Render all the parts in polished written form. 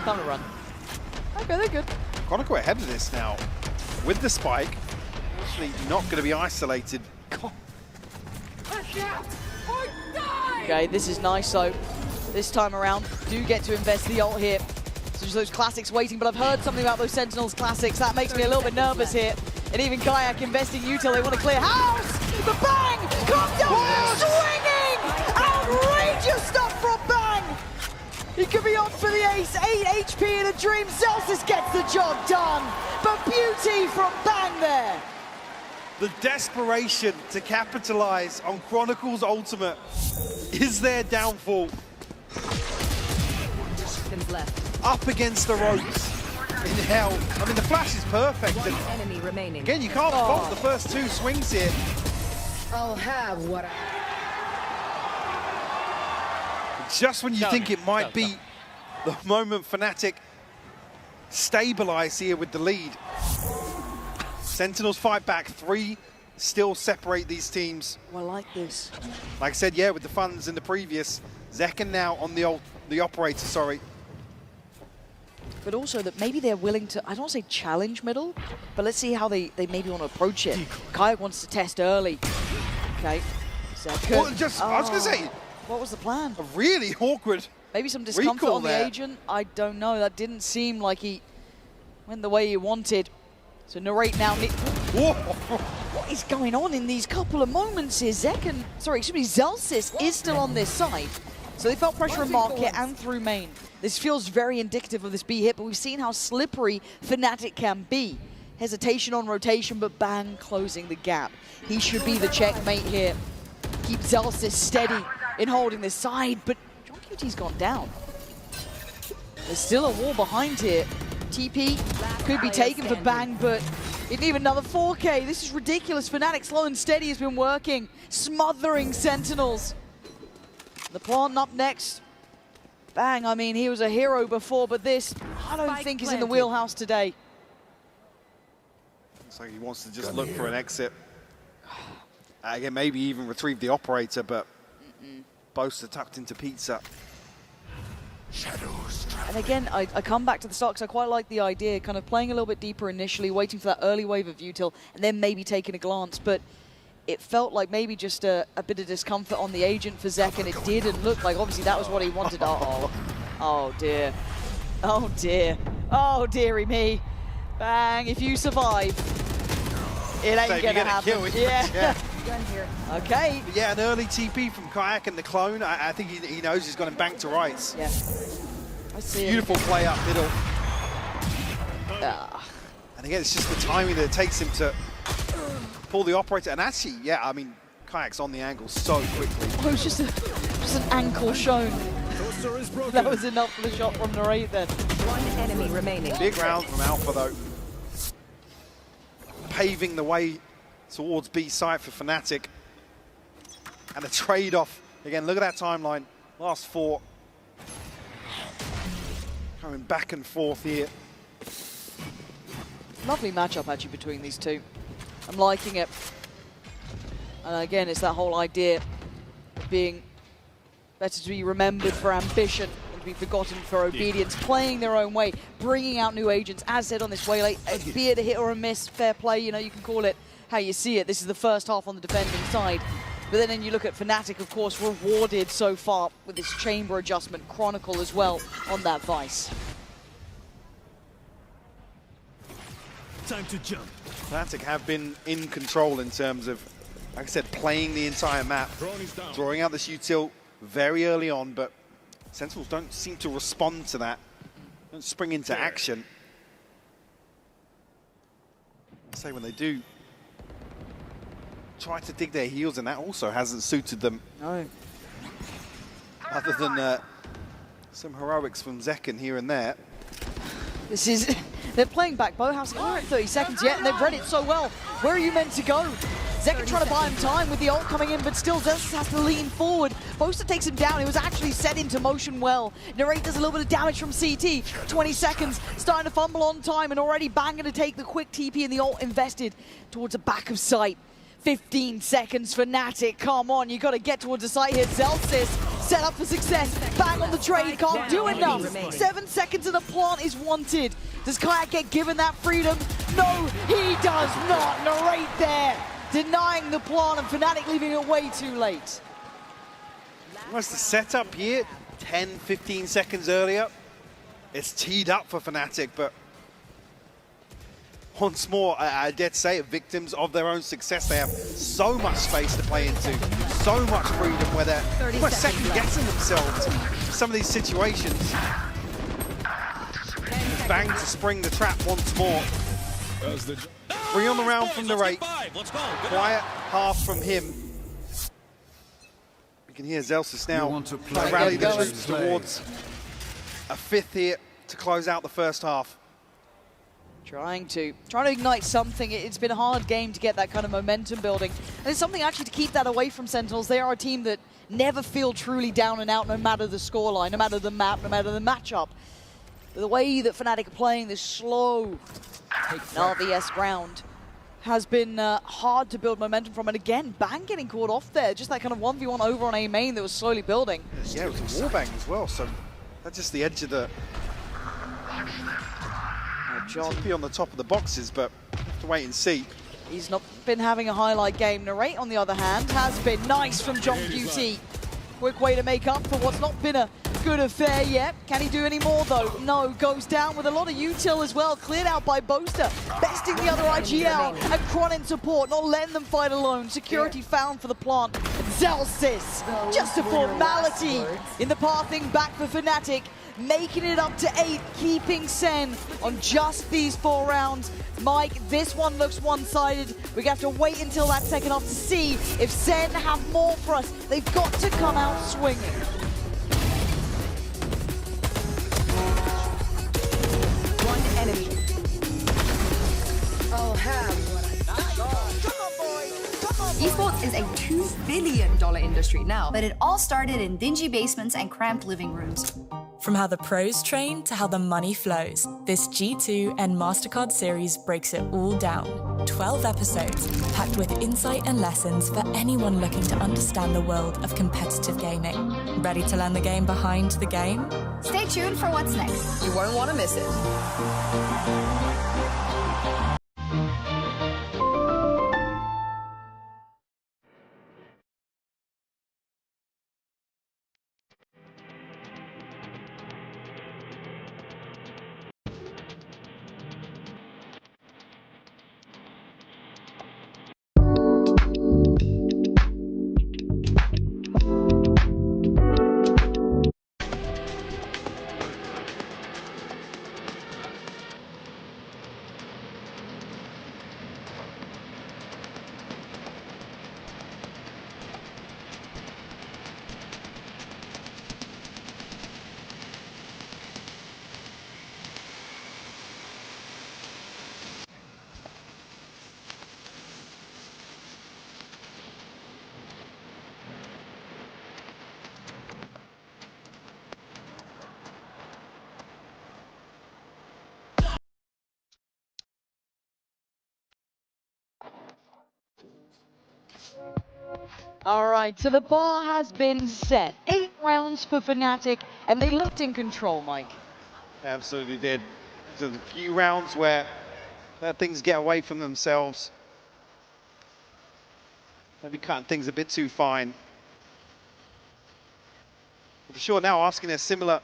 Time to run. Okay, they're good. Chronicle ahead of this now. With the spike, actually not going to be isolated. Okay, this is nice, so this time around, do get to invest the ult here. So just those classics waiting, but I've heard something about those Sentinels classics. That makes me a little bit nervous here. And even Kayak investing util, they want to clear house! The Bang comes down, swinging! Outrageous stuff from Bang! He could be on for the ace, 8 HP in a dream. Celsius gets the job done, but beauty from Bang there. The desperation to capitalize on Chronicle's ultimate is their downfall. Left. Up against the ropes in hell. I mean, the flash is perfect. One enemy remaining. Again, you can't fault the first 2 swings here. I'll have what I... Just when you think it might be the moment Fnatic stabilize here with the lead. Sentinels fight back, 3 still separate these teams. Oh, I like this. Like I said, yeah, with the funds in the previous. Zekken now on the operator, sorry. But also that maybe they're willing to, I don't want to say challenge middle, but let's see how they maybe want to approach it. Kayak wants to test early. Okay. Well, I was going to say, what was the plan? a really awkward Maybe some discomfort on the there. agent. I don't know. That didn't seem like he went the way he wanted. So narrate now. What is going on in these couple of moments here? Celsius is still on this side. So they felt pressure in market and through main. This feels very indicative of this B hit, but we've seen how slippery Fnatic can be. Hesitation on rotation, but Bang closing the gap. He should be the checkmate here. Keep Celsius steady in holding this side, but John QT's gone down. There's still a wall behind here. TP could be taken for Bang, but it need another 4K. This is ridiculous. Fnatic slow and steady has been working, smothering Sentinels. The plant up next. Bang, I mean, he was a hero before, but this, I don't think is in the wheelhouse today. Looks like he wants to just look for an exit. Again, maybe even retrieve the operator, but both are tucked into pizza. And again, I come back to the start because I quite like the idea, kind of playing a little bit deeper initially, waiting for that early wave of util, and then maybe taking a glance. But it felt like maybe just a bit of discomfort on the agent for Zek, and it didn't look like, obviously, that was what he wanted. Uh-oh. Oh, dear. Oh, dear. Oh, dearie me. Bang, if you survive, it ain't gonna happen. Yeah. Gun here. Okay. But yeah, an early TP from Kayak and the clone. I think he knows he's got him back to rights. Yeah. I see Beautiful play up middle. Ah. And again, it's just the timing that it takes him to pull the operator. And actually, yeah, I mean, Kayak's on the angle so quickly. Oh, it was just an ankle shown. That was enough for the shot from Narrate then. One enemy remaining. Big round from Alpha, though. Paving the way towards B site for Fnatic. And a trade-off. Again, look at that timeline. Last 4. Coming back and forth here. Lovely matchup, actually, between these two. I'm liking it. And again, it's that whole idea of being better to be remembered for ambition than to be forgotten for obedience. Playing their own way, bringing out new agents. As said on this way, like, be it a hit or a miss, fair play, you know, you can call it how you see it. This is the first half on the defending side. But then you look at Fnatic, of course, rewarded so far with this chamber adjustment. Chronicle as well on that Vice. Time to jump. Fnatic have been in control in terms of, like I said, playing the entire map. Drawing out this util very early on, but Sentinels don't seem to respond to that. Don't spring into action. I'd say when they do try to dig their heels, and that also hasn't suited them. No. Other than some heroics from Zekken here and there. This is, they're playing back Bowhouse. We're at 30 seconds yet, and they've read it so well. Where are you meant to go? Zekken trying to buy him time with the ult coming in, but still Zelsis has to lean forward. Boaster takes him down. He was actually set into motion well. Narrate does a little bit of damage from CT. 20 seconds, starting to fumble on time, and already Bang going to take the quick TP and the ult invested towards the back of sight. 15 seconds, Fnatic, come on, you got to get towards the site here. Zelsis set up for success. Bang on the trade, can't do enough. 7 seconds and the plant is wanted. Does Kayak get given that freedom? No, he does not. Narrate there, denying the plant, and Fnatic leaving it way too late. Almost the setup here, 10, 15 seconds earlier. It's teed up for Fnatic, but once more, I dare to say it, victims of their own success. They have so much space to play into, so much freedom where they're almost second-guessing themselves in some of these situations. Bang to spring the trap once more. 3 on the round from Narrate. Quiet half from him. You can hear Zellsis now rally the troops towards a 5th here to close out the first half. Trying to ignite something. It's been a hard game to get that kind of momentum building. And it's something actually to keep that away from Sentinels. They are a team that never feel truly down and out, no matter the scoreline, no matter the map, no matter the matchup. The way that Fnatic are playing this slow RVS ground has been hard to build momentum from. And again, Bang getting caught off there. Just that kind of 1v1 over on A main that was slowly building. Yeah, it was a warbang as well, so that's just the edge of the... John be on the top of the boxes, but have to wait and see. He's not been having a highlight game. Narrate, on the other hand, has been nice from John QT. Quick way to make up for what's not been a good affair yet. Can he do any more, though? No, goes down with a lot of util as well. Cleared out by Boaster. Besting the other IGL. And Kron in support, not letting them fight alone. Security found for the plant. Zellsis, just a formality in the pathing back for Fnatic. Making it up to 8, keeping Sen on just these 4 rounds. Mike, this one looks one-sided. We have to wait until that second half to see if Sen have more for us. They've got to come out swinging. One enemy. I'll have what Esports is a $2 billion industry now, but it all started in dingy basements and cramped living rooms. From how the pros train to how the money flows, this G2 and MasterCard series breaks it all down. 12 episodes, packed with insight and lessons for anyone looking to understand the world of competitive gaming. Ready to learn the game behind the game? Stay tuned for what's next. You won't want to miss it. All right, so the bar has been set. 8 rounds for Fnatic, and they looked in control, Mike. Absolutely did. There's a few rounds where let things get away from themselves. Maybe cutting things a bit too fine. For sure, now asking a similar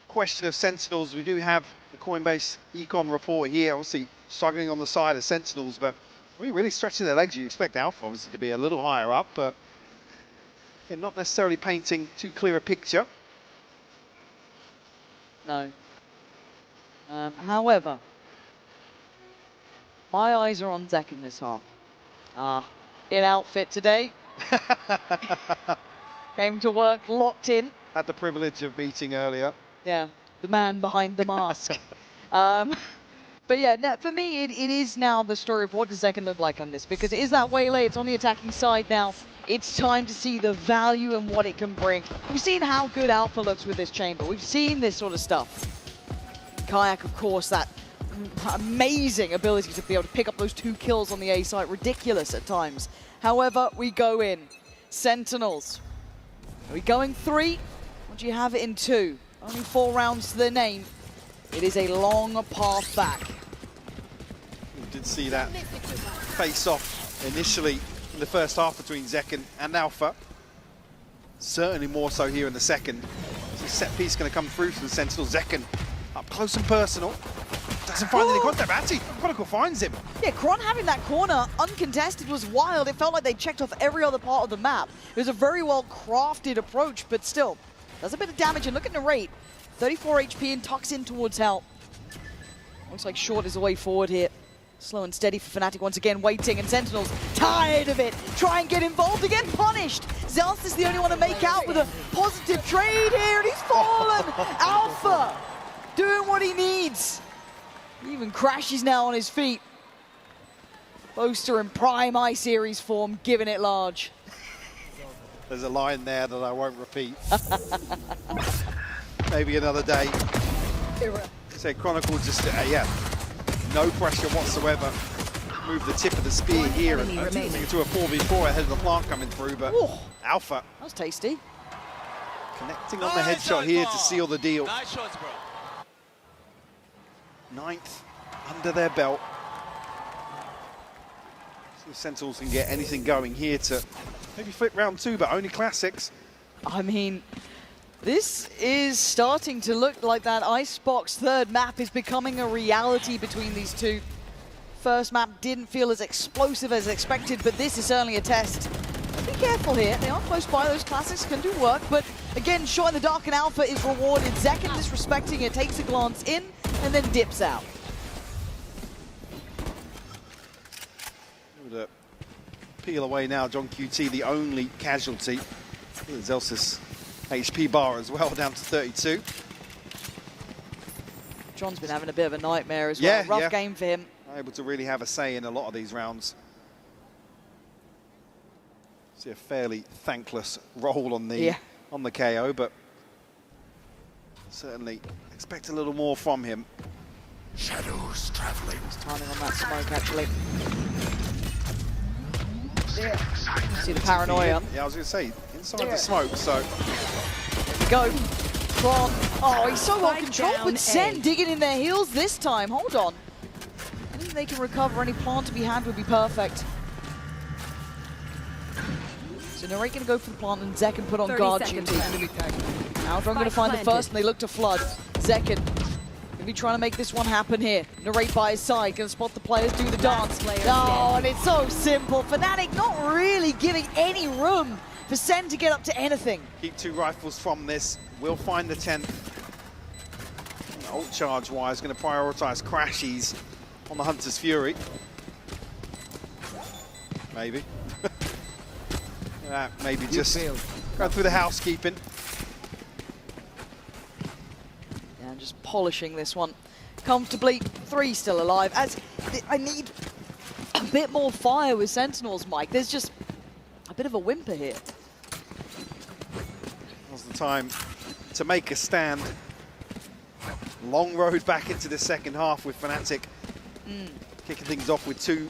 question of Sentinels. We do have the Coinbase Econ report here, obviously struggling on the side of Sentinels, but really stretching their legs. You expect Alpha obviously to be a little higher up, but not necessarily painting too clear a picture. No. However, my eyes are on Zek in this half. In outfit today. Came to work locked in. Had the privilege of meeting earlier. Yeah, the man behind the mask. But yeah, for me, it is now the story of what does Zek look like on this, because it is that Waylay, it's on the attacking side now. It's time to see the value and what it can bring. We've seen how good Alpha looks with this chamber. We've seen this sort of stuff. Kayak, of course, that amazing ability to be able to pick up those 2 kills on the A site, ridiculous at times. However, we go in. Sentinels. Are we going 3? Or do you have it in 2? Only 4 rounds to their name. It is a long path back. We did see that face-off initially in the first half between Zekken and Alpha. Certainly more so here in the second. There's a set piece going to come through from the Sentinel. Zekken up close and personal. Doesn't find any contact. Actually, Chronicle finds him. Yeah, Kron having that corner uncontested was wild. It felt like they checked off every other part of the map. It was a very well-crafted approach, but still, does a bit of damage. And look at Narrate. 34 HP and tucks in towards help. Looks like Short is the way forward here. Slow and steady for Fnatic once again, waiting, and Sentinels tired of it. Try and get involved again, punished. Zelst is the only one to make out with a positive trade here, and he's fallen. Alpha doing what he needs. He even crashes now on his feet. Boaster in prime I-Series form, giving it large. There's a line there that I won't repeat. Maybe another day. Say Chronicle just, yeah, no pressure whatsoever. Move the tip of the spear here and into a 4v4 ahead of the plant coming through, but Alpha. That was tasty. Connecting on the headshot here to seal the deal. Nice shots, bro. 9th under their belt. So the Sentinels can get anything going here to maybe flip round 2, but only classics. I mean, this is starting to look like that Icebox third map is becoming a reality between these two. First map didn't feel as explosive as expected, but this is certainly a test. Be careful here, they are close by, those classics can do work, but again, shot in the dark and Alpha is rewarded. Zekken disrespecting it, takes a glance in, and then dips out. Peel away now, John QT, the only casualty. Zelsis HP bar as well, down to 32. John's been having a bit of a nightmare as well. Rough game for him. Able to really have a say in a lot of these rounds. See a fairly thankless role on the KO, but certainly expect a little more from him. Shadows traveling. Timing on that smoke, actually. See the paranoia. Yeah, I was going to say, inside the smoke, so. There we go. Kron. Oh, he's so well controlled, but Sen digging in their heels this time. Hold on. Anything they can recover, any plant to be had would be perfect. So Narrate going to go for the plant, and Zekken put on guard duty. Now Dron going to find the first, and they look to flood. Zekken going to be trying to make this one happen here. Narrate by his side, going to spot the players, do the dance. Oh, and it's so simple. Fnatic not really giving any room for Sen to get up to anything. Keep 2 rifles from this. We'll find the 10th. Ult charge-wise, going to prioritise Crashies on the Hunter's Fury. Maybe. Maybe just go through the housekeeping. Yeah, just polishing this one comfortably. 3 still alive. As I need a bit more fire with Sentinels, Mike. There's just a bit of a whimper here. Now's the time to make a stand. Long road back into the second half with Fnatic kicking things off with 2.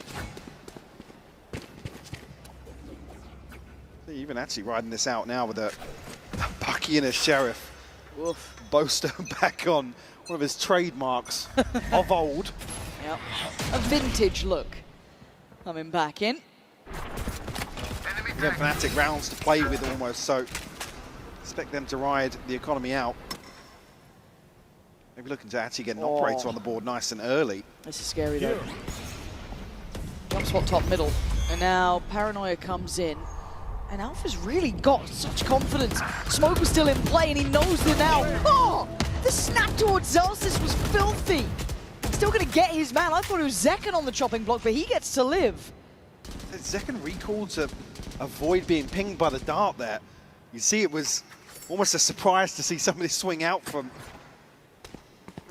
Even actually riding this out now with a Bucky and a Sheriff. Woof. Boaster back on one of his trademarks of old. Yep. A vintage look coming back in. We have Fnatic rounds to play with almost, so expect them to ride the economy out. Maybe looking to actually get an operator on the board nice and early. This is scary though. Jump spot top middle. And now Paranoia comes in. And Alpha's really got such confidence. Smoke was still in play and he knows it now. Oh! The snap towards Zelsis was filthy. Still gonna get his man. I thought it was Zekken on the chopping block, but he gets to live. Zekken recalled to avoid being pinged by the dart there. You see it was almost a surprise to see somebody swing out from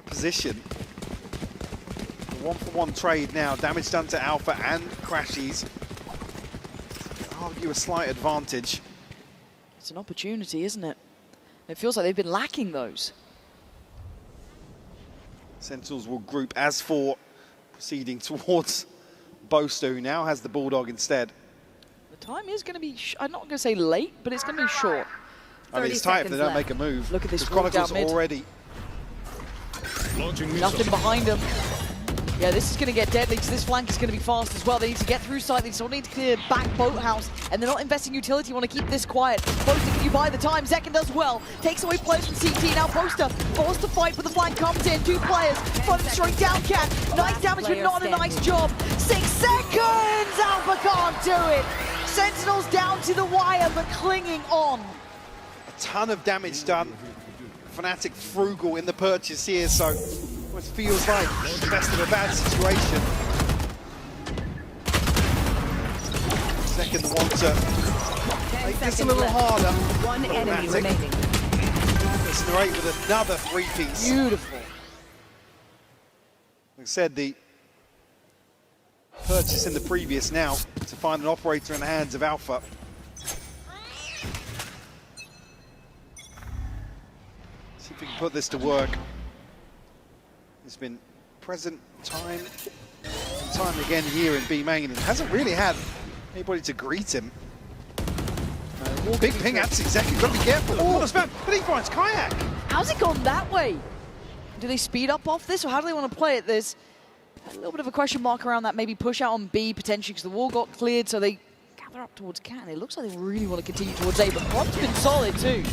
position. A 1-for-1 trade now. Damage done to Alpha and Crashies. Argue a slight advantage. It's an opportunity, isn't it? It feels like they've been lacking those. Sentinels will group as for proceeding towards Boaster, who now has the Bulldog instead. The time is going to be, I'm not going to say late, but it's going to be short. I mean, it's tight if they don't make a move. Look at this because wall down Chronicles mid. already. Nothing behind them. Yeah, this is going to get deadly because this flank is going to be fast as well. They need to get through site. They still need to clear back boathouse, and they're not investing utility. You want to keep this quiet. Boaster, can you buy the time? Zekken does well. Takes away players from CT. Now Boaster forced to fight, but the flank comes in. 2 players. Front straight down cat. Nice damage, but not a nice job. 6 seconds! Alpha can't do it. Sentinels down to the wire, but clinging on. A ton of damage done. Fnatic frugal in the purchase here, so it feels like the best of a bad situation. Second one to make this a little harder. 1 enemy remaining. It's Narrate with another 3-piece. Beautiful. Like I said, the purchase in the previous now to find an operator in the hands of Alpha. See if we can put this to work. He's been present time and time again here in B main and hasn't really had anybody to greet him. Big ping at Zekken, got to be careful. What a spam, but he finds Kayak. How's it gone that way? Do they speed up off this, or how do they want to play it? There's a little bit of a question mark around that. Maybe push out on B potentially because the wall got cleared, so they gather up towards Cat. It looks like they really want to continue towards A, but Quad's been solid too.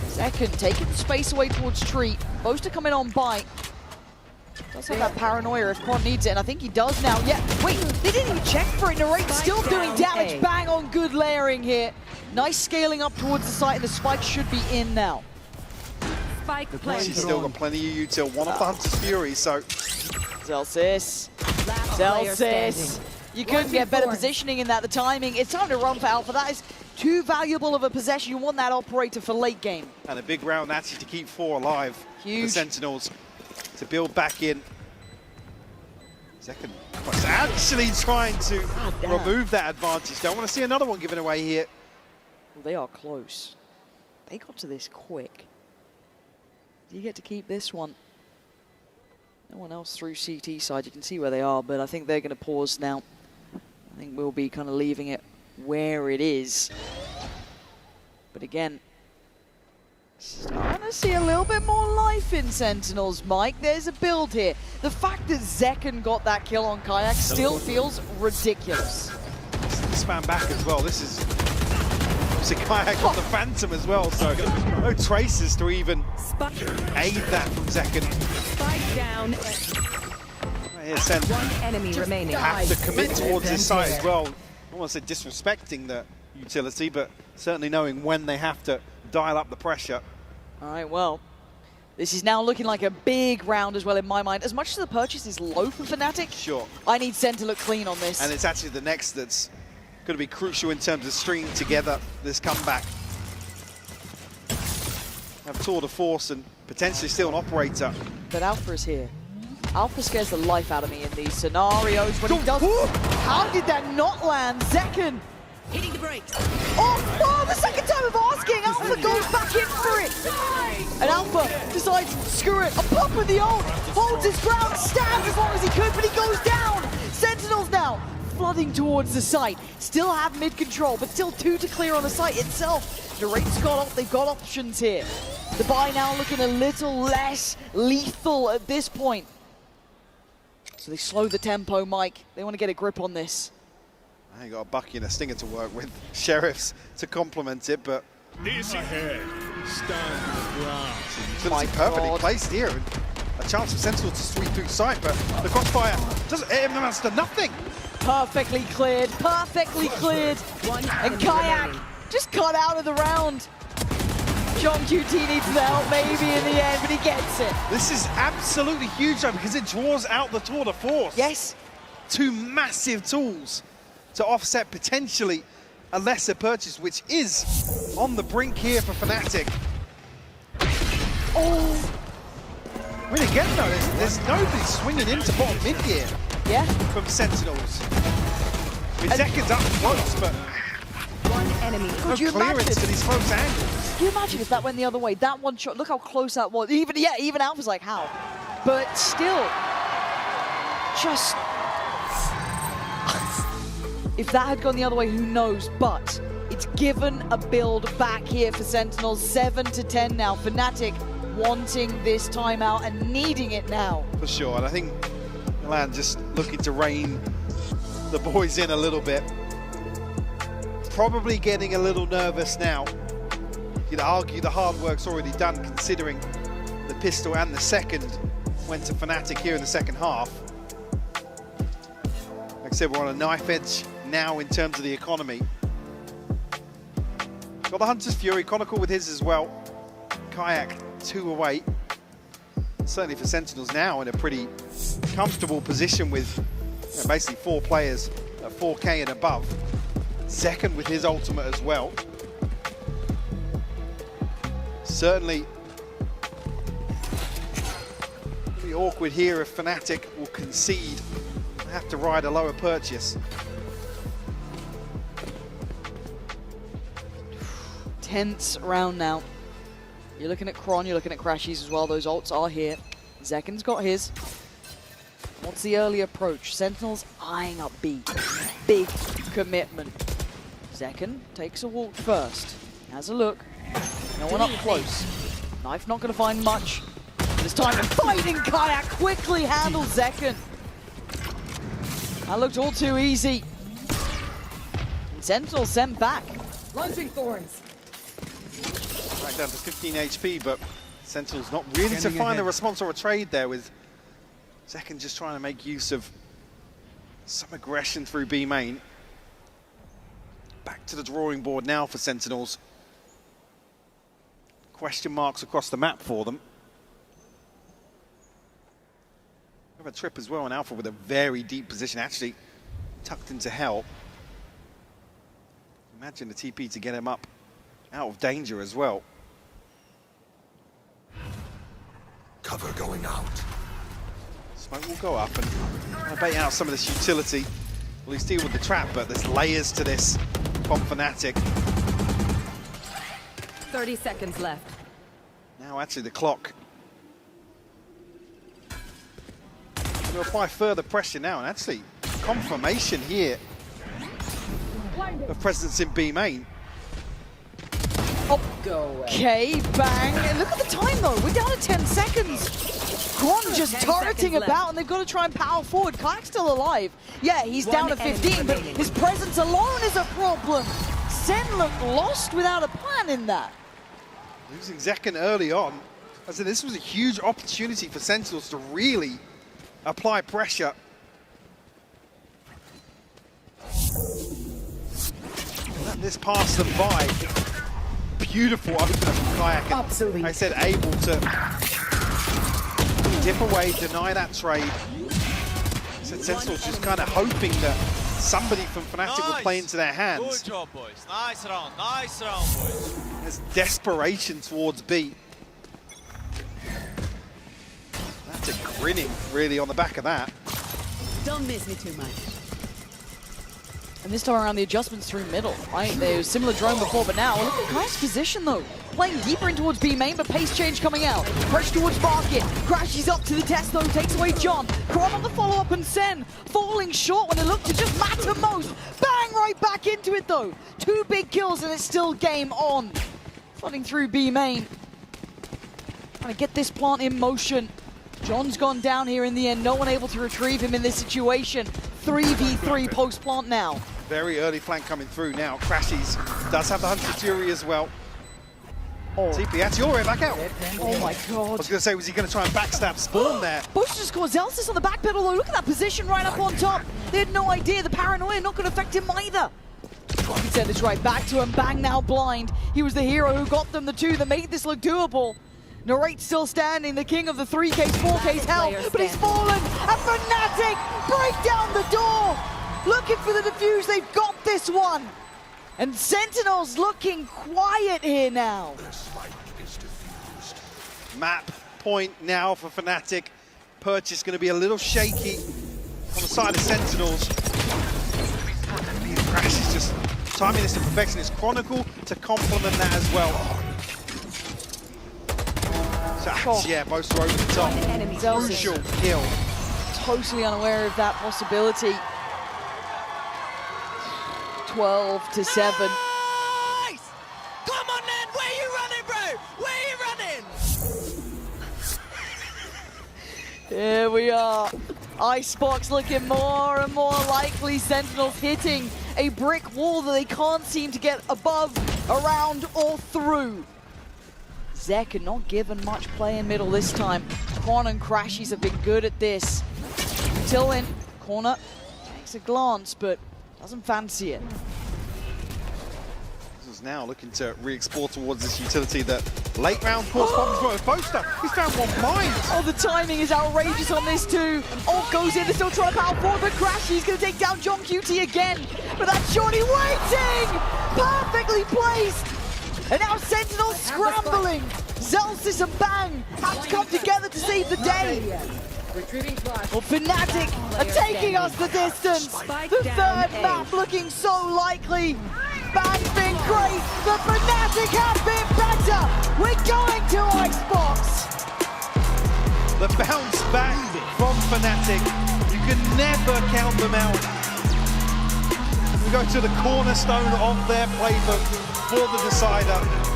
Second, taking the space away towards Tree. Boaster coming on bite. Does have that paranoia if Quad needs it, and I think he does now. Yeah, wait, they didn't even check for it. Narrate still doing damage. Bang on, good layering here. Nice scaling up towards the site, and the spike should be in now. Spike She's still got plenty of util. One of the Hunter's Fury, so Celsius. Celsius. You couldn't get better positioning in that. The timing. It's time to run for Alpha. That is too valuable of a possession. You want that operator for late game. and a big round actually to keep 4 alive. Huge. The Sentinels to build back in. Second was actually trying to remove that advantage. Don't want to see another one given away here. Well, they are close. They got to this quick. Do you get to keep this one? No one else through CT side. You can see where they are, but I think they're going to pause now. I think we'll be kind of leaving it where it is. But again, starting to see a little bit more life in Sentinels, Mike. There's a build here. The fact that Zekken got that kill on Kayak still feels ridiculous. Spam back as well. This is a Kayak on the Phantom as well, so no traces to even aid that from Zekken. Spike down. Right here, Sen One enemy remaining. have to commit towards this side as well. I don't want to say disrespecting the utility, but certainly knowing when they have to dial up the pressure. All right, well, this is now looking like a big round as well in my mind. As much as the purchase is low for Fnatic, Sure. I need Sen to look clean on this. And it's actually the next that's going to be crucial in terms of stringing together this comeback. Have tour de force and potentially still an operator. But Alpha is here. Alpha scares the life out of me in these scenarios when he does. Ooh. How did that not land? Zekken. Hitting the brakes. Oh, the second time of asking. Alpha goes back in for it. And Alpha decides, screw it. A pop with the ult. Holds his ground, stands as long as he could, but he goes down. Sentinels now flooding towards the site. Still have mid control, but still 2 to clear on the site itself. The rate's got off. They've got options here. The buy now looking a little less lethal at this point. So they slow the tempo, Mike. They want to get a grip on this. I got a Bucky and a Stinger to work with. Sheriffs to complement it, but This ahead. Stand the ground. utility perfectly placed here. And a chance for Sentinel to sweep through sight, but the crossfire doesn't amounts to nothing. Perfectly cleared, perfectly cleared. One And enemy Kayak remaining. just cut out of the round. John QT needs the help maybe in the end, but he gets it. This is absolutely huge though, because it draws out the tour de force. Yes. 2 massive tools to offset potentially a lesser purchase, which is on the brink here for Fnatic. Oh, I mean, again though, there's nobody swinging into bottom mid here yeah. from Sentinels. I mean, Zekken's up close, but One enemy. no Could you clearance imagine? to these close angles. Can you imagine if that went the other way? That one shot, look how close that was. Even Alpha's like, how? But still, just... if that had gone the other way, who knows? But it's given a build back here for Sentinels. 7-10 now. Fnatic wanting this timeout and needing it now. For sure, and I think Milan just looking to rein the boys in a little bit. Probably getting a little nervous now. You'd argue the hard work's already done, considering the pistol and the second went to Fnatic here in the second half. Like I said, we're on a knife edge now in terms of the economy. Got the Hunter's Fury, Chronicle with his as well. Kayak 2 away. Certainly for Sentinels now in a pretty comfortable position with basically 4 players at 4K and above. Second with his ultimate as well. Certainly it'll be awkward here if Fnatic will concede and have to ride a lower purchase. Tense round now. You're looking at Kron, you're looking at Crashies as well. Those ults are here. Zekin's got his. What's the early approach? Sentinels eyeing up B. Big commitment. Zekin takes a walk first. Has a look. No one up close. Knife not going to find much. This time the fighting Kayak quickly handles Zekin. That looked all too easy. Sentinel sent back. Launching thorns. Back down to 15 HP, but Sentinel's not really to find a response or a trade there, with Zekin just trying to make use of some aggression through B main. Back to the drawing board now for Sentinels. Question marks across the map for them. We have a trip as well on Alpha with a very deep position, actually tucked into hell. Imagine the TP to get him up out of danger as well. Cover going out. Smoke will go up and bait out some of this utility. Well, he's deal with the trap, but there's layers to this from Fnatic. 30 seconds left. Now actually the clock. We'll apply further pressure now, and actually confirmation here of presence in B main. Okay, bang. And look at the time though, we're down to 10 seconds. Kron just turreting about and they've got to try and power forward. Kayak's still alive. Yeah, he's down to 15, but his presence alone is a problem. Sen looked lost without a plan in that. Losing Zekin early on. I said this was a huge opportunity for Sentinels to really apply pressure. Let this pass them by. Beautiful opener from Kayak. Absolutely. I said able to dip away, deny that trade. I said Sentinels just kind of hoping that somebody from Fnatic would play into their hands. Good job, boys. Nice round, boys. There's desperation towards B. That's a grinning, really, on the back of that. Don't miss me too much. And this time around, the adjustments through middle, right? There was similar drone before, but now, look at Kayak's position though. Playing deeper in towards B main, but pace change coming out. Pressure towards Market. Crashes up to the test though, takes away John. Kron on the follow-up and Sen falling short when it looked to just matter most. Bang, right back into it though. 2 big kills and it's still game on. Flooding through B main. Trying to get this plant in motion. John's gone down here in the end. No one able to retrieve him in this situation. 3v3 post-plant now. Very early flank coming through now. Crashies does have the Hunter Fury as well. Oh. TP, that's your way back out. Oh my I god. was going to say, was he going to try and backstab Spawn there? Bush just got Zelsis on the back pedal though. Look at that position right up on top. They had no idea. The paranoia not going to affect him either. He sent this right back to him. Bang, now blind. He was the hero who got them the 2 that made this look doable. Narrate's still standing, the king of the 3Ks, 4Ks hell, but he's fallen. And Fnatic break down the door. Looking for the defuse, they've got this one. And Sentinels looking quiet here now. Map point now for Fnatic. Purchase going to be a little shaky on the side of Sentinels. Crashies just timing this to perfection. It's Chronicle to complement that as well. So, yeah, most are over the top. Crucial kill. Totally unaware of that possibility. 12-7. Here we are. Icebox looking more and more likely. Sentinels hitting a brick wall that they can't seem to get above, around, or through. Zek are not given much play in middle this time. Quan and Crashies have been good at this. Till in, corner, takes a glance, but doesn't fancy it. This is now looking to re-explore towards this utility that late round caused problems for Boaster. He's found one blind. Oh, the timing is outrageous on this too. Ult goes in, they're still trying to power forward, but Crashy's going to take down John QT again. But that's Shorty waiting! Perfectly placed! And now Sentinel scrambling! Zelsis and Bang have to come together to save the day! Well, Fnatic are taking us the distance! The third map looking so likely! Bang's been great, but Fnatic have been better! We're going to Icebox! The bounce back from Fnatic. You can never count them out. We go to the cornerstone of their playbook for the decider.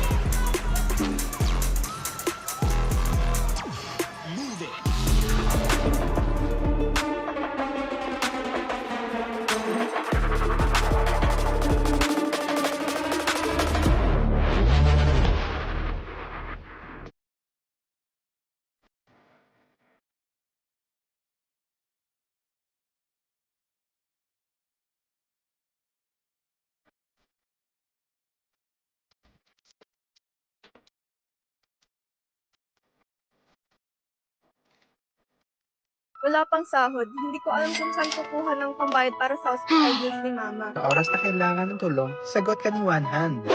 Wala pang sahod. Hindi ko alam kung saan kukuha ng pambayad para sa hospital bills ni Mama. Sa oras na kailangan ng tulong, sagot ka ng one hand.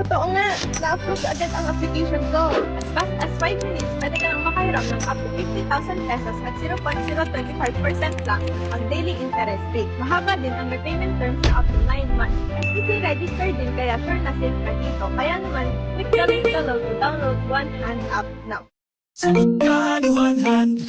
Totoo nga, na-approve agad ang application ko. As fast as 5 minutes, pwede ka nang makahiram ng up to 50,000 pesos at 0.025% lang ang daily interest rate. Mahaba din ang repayment terms na up to 9 months. Easy register din kaya sure na safe ka dito. Kaya naman, click the link below to download One Hand app now. Sagot ka ng one hand.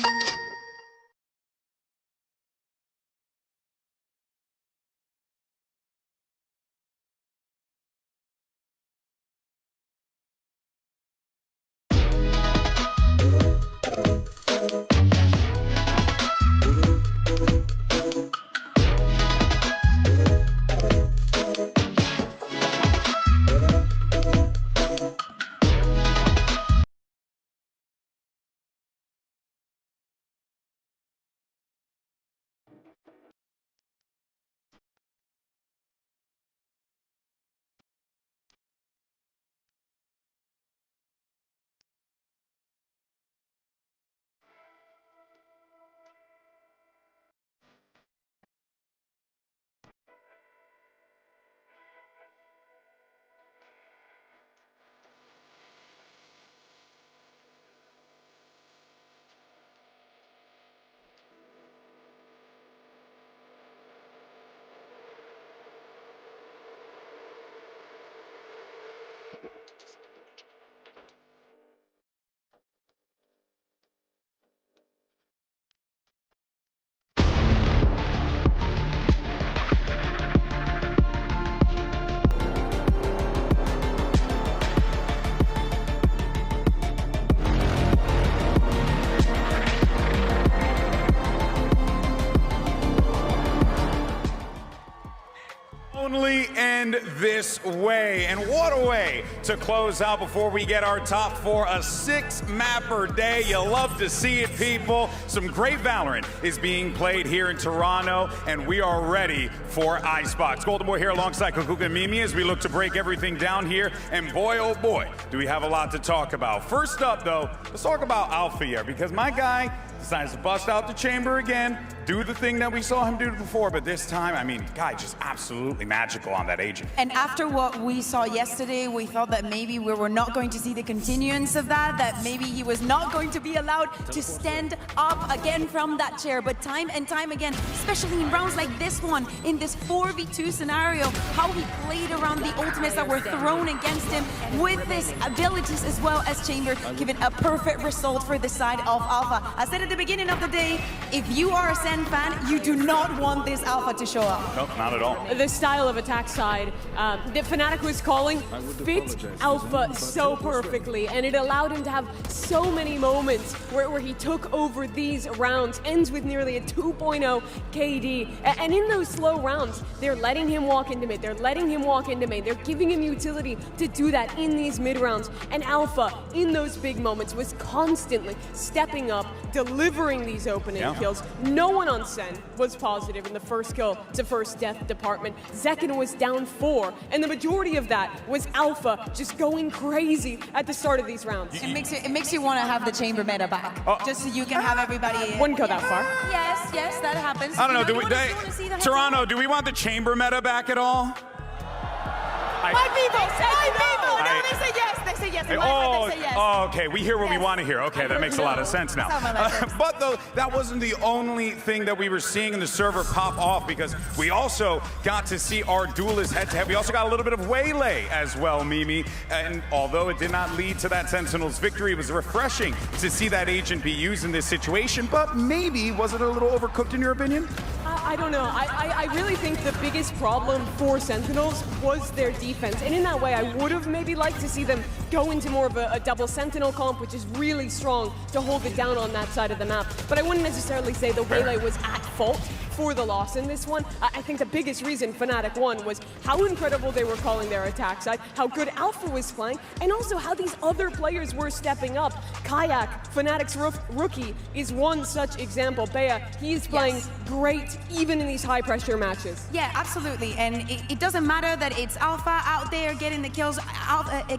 Only end this way. And what a way to close out before we get our top four. A 6-mapper day. You love to see it, people. Some great Valorant is being played here in Toronto, and we are ready for Icebox. Golden Boy here alongside Kukuka and Mimi as we look to break everything down here. And boy, oh boy, do we have a lot to talk about. First up, though, let's talk about Alpha here, because my guy decides to bust out the chamber again, do the thing that we saw him do before, but this time, I mean, guy just absolutely magical on that agent. And after what we saw yesterday, we thought that maybe we were not going to see the continuance of that maybe he was not going to be allowed to stand up again from that chair. But time and time again, especially in rounds like this one, in this 4v2 scenario, how he played around the ultimates that were thrown against him with his abilities as well as chamber, giving a perfect result for the side of Alpha. I said it the beginning of the day, if you are a Sen fan, you do not want this alpha to show up. Nope, not at all. The style of attack side that Fnatic was calling fit Alpha so perfectly, and it allowed him to have so many moments where he took over these rounds, ends with nearly a 2.0 KD, and in those slow rounds, they're letting him walk into mid, they're letting him walk into main, they're giving him utility to do that in these mid rounds, and Alpha, in those big moments, was constantly stepping up, delivering these opening kills. No one on Sen was positive in the first kill to first death department. Zekken was down 4, and the majority of that was Alpha just going crazy at the start of these rounds. It makes you want to have the chamber meta back, just so you can have everybody. Wouldn't go that far. Yes, that happens. I don't know, You Toronto, do we want the chamber meta back at all? My people! No, they say yes. They say yes. In my head, they say yes. Oh, okay. We hear what we want to hear. Okay, that makes a lot of sense now. But though, that wasn't the only thing that we were seeing in the server pop off, because we also got to see our duelists head-to-head. We also got a little bit of Waylay as well, Mimi. And although it did not lead to that Sentinel's victory, it was refreshing to see that agent be used in this situation. But maybe, was it a little overcooked in your opinion? I don't know. I really think the biggest problem for Sentinels was their defense. And in that way, I would have maybe liked to see them go into more of a double Sentinel comp, which is really strong to hold it down on that side of the map. But I wouldn't necessarily say the Waylay was at fault for the loss in this one. I think the biggest reason Fnatic won was how incredible they were calling their attack side, how good Alpha was playing, and also how these other players were stepping up. Kayak, Fnatic's rookie, is one such example. Bea, he's playing great even in these high-pressure matches. Yeah, absolutely. And it doesn't matter that it's Alpha out there getting the kills.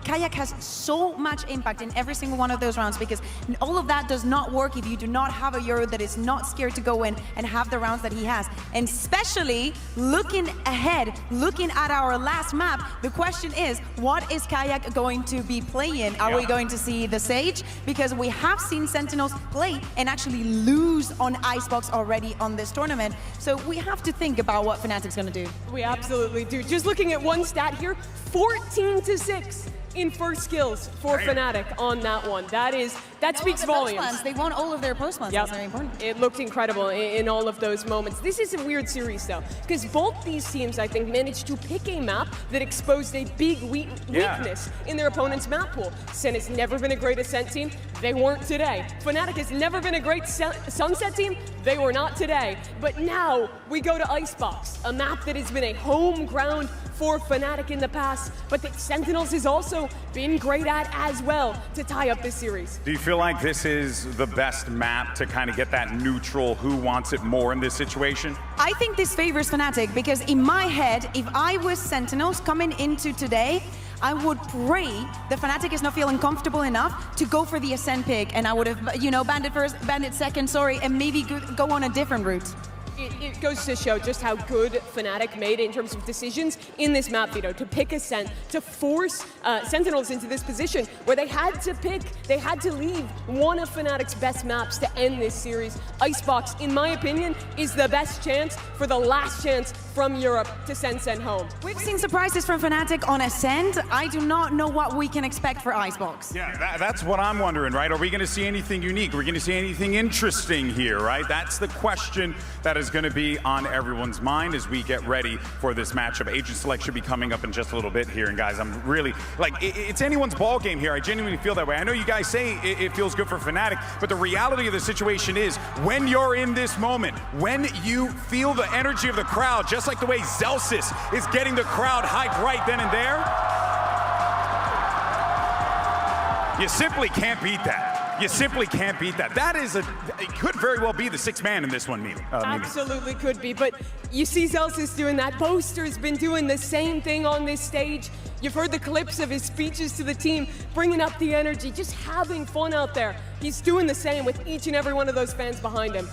Kayak has so much impact in every single one of those rounds, because all of that does not work if you do not have a Euro that is not scared to go in and have the rounds that he has. And especially looking ahead, looking at our last map, the question is, what is Kayak going to be playing? Are we going to see the Sage? Because we have seen Sentinels play and actually lose on Icebox already on this tournament. So we have to think about what Fnatic's going to do. We absolutely do. Just looking at one stat here, 14-6 in first kills for Fnatic on that one. That speaks volumes. They won all of their post plans. That's very important. It looked incredible in all of those moments. This is a weird series though, because both these teams, I think, managed to pick a map that exposed a big weakness in their opponent's map pool. Sen has never been a great Ascent team. They weren't today. Fnatic has never been a great Sunset team. They were not today. But now we go to Icebox, a map that has been a home ground for Fnatic in the past, but that Sentinels has also been great at as well to tie up this series. Do you feel like this is the best map to kind of get that neutral who wants it more in this situation? I think this favors Fnatic, because in my head, if I was Sentinels coming into today, I would pray that Fnatic is not feeling comfortable enough to go for the Ascent pick, and I would have, Bandit first, Bandit second, and maybe go on a different route. It goes to show just how good Fnatic made in terms of decisions in this map veto, to pick Ascent, to force Sentinels into this position where they had to leave one of Fnatic's best maps to end this series. Icebox, in my opinion, is the best chance for the last chance from Europe to send Sen home. We've seen surprises from Fnatic on Ascent. I do not know what we can expect for Icebox. Yeah, that's what I'm wondering, right? Are we going to see anything unique? Are we going to see anything interesting here, right? That's the question that is going to be on everyone's mind as we get ready for this matchup. Agent Select should be coming up in just a little bit here. And guys, I'm really, it's anyone's ball game here. I genuinely feel that way. I know you guys say it feels good for Fnatic, but the reality of the situation is when you're in this moment, when you feel the energy of the crowd, just like the way Zelsis is getting the crowd hyped right then and there, you simply can't beat that. You simply can't beat that. It could very well be the sixth man in this one, Mimi. Absolutely could be, but you see Zelsis doing that. Boaster's been doing the same thing on this stage. You've heard the clips of his speeches to the team, bringing up the energy, just having fun out there. He's doing the same with each and every one of those fans behind him.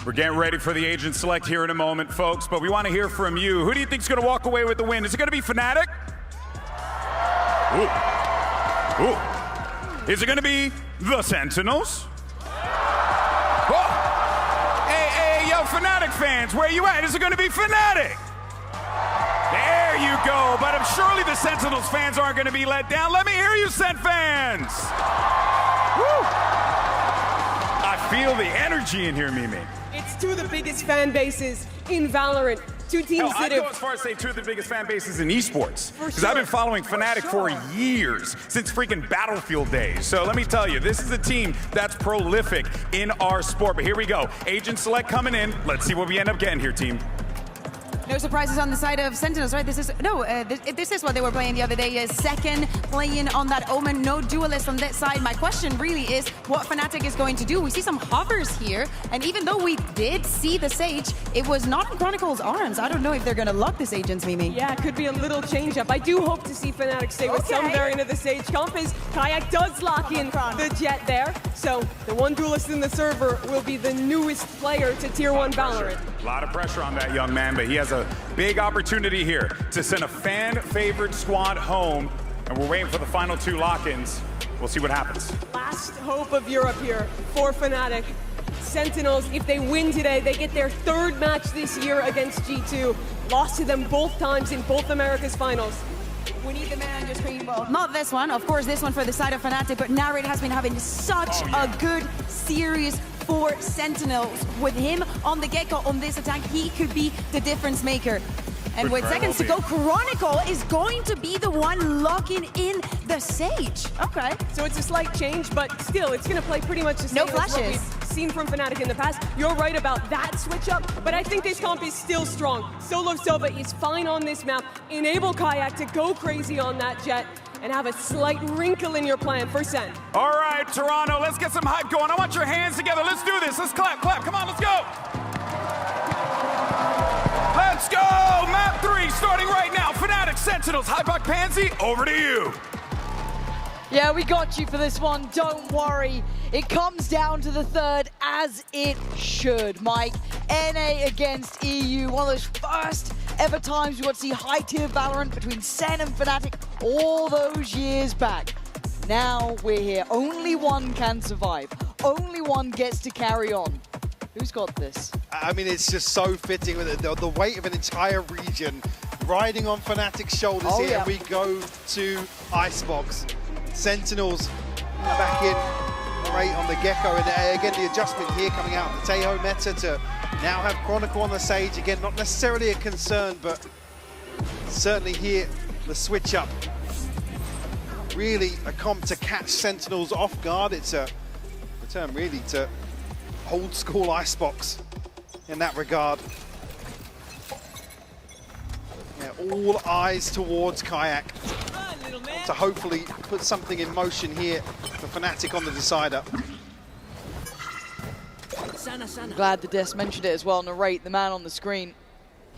We're getting ready for the Agent Select here in a moment, folks, but we want to hear from you. Who do you think's going to walk away with the win? Is it going to be Fnatic? Ooh. Is it going to be the Sentinels? Oh. Hey, yo, Fnatic fans, where you at? Is it going to be Fnatic? There you go, but surely the Sentinels fans aren't going to be let down. Let me hear you, Sent fans. Woo. I feel the energy in here, Mimi. It's two of the biggest fan bases in Valorant. Two teams Hell, that I'd go have... as far as say two of the biggest fan bases in esports. Because sure. I've been following Fnatic for years, since freaking Battlefield days. So let me tell you, this is a team that's prolific in our sport. But here we go. Agent Select coming in. Let's see what we end up getting here, team. No surprises on the side of Sentinels, right? This is what they were playing the other day. Second, playing on that Omen, no duelist on that side. My question really is what Fnatic is going to do. We see some hovers here, and even though we did see the Sage, it was not in Chronicle's arms. I don't know if they're going to lock this Agents, Mimi. Yeah, it could be a little change-up. I do hope to see Fnatic stay with some variant of the Sage comp, as Kayak does lock in the Jet there. So the one duelist in the server will be the newest player to Tier 1 Valorant. A lot of pressure on that young man, but he has a big opportunity here to send a fan-favorite squad home, and we're waiting for the final two lock-ins. We'll see what happens. Last hope of Europe here for Fnatic. Sentinels, if they win today, they get their third match this year against G2. Lost to them both times in both America's finals. We need the man just scream, well, not this one, of course, this one for the side of Fnatic, but Narrate has been having such a good series for Sentinels. With him on the get-go on this attack, he could be the difference maker. And with seconds to go, Chronicle is going to be the one locking in the Sage. Okay. So it's a slight change, but still, it's going to play pretty much the same as what we've seen from Fnatic in the past. You're right about that switch up, but I think this comp is still strong. Solo Sova is fine on this map. Enable Kayak to go crazy on that Jet and have a slight wrinkle in your plan for Sen. All right, Toronto, let's get some hype going. I want your hands together. Let's do this. Let's clap, clap. Come on, let's go. Let's go! Map 3 starting right now. Fnatic, Sentinels, Hypok Pansy, over to you. Yeah, we got you for this one. Don't worry. It comes down to the third, as it should, Mike. NA against EU, one of those first ever times we got to see high-tier Valorant between Sen and Fnatic all those years back. Now we're here. Only one can survive. Only one gets to carry on. Who's got this? I mean, it's just so fitting with the weight of an entire region riding on Fnatic's shoulders here. Yeah. We go to Icebox. Sentinels back in right on the Gecko. And again, the adjustment here coming out of the Tejo meta to now have Chronicle on the Sage. Again, not necessarily a concern, but certainly here the switch up. Really a comp to catch Sentinels off guard. It's a return really to old school Icebox in that regard. Yeah, all eyes towards Kayak to hopefully put something in motion here for Fnatic on the decider. I'm glad the Des mentioned it as well. Narrate, the man on the screen,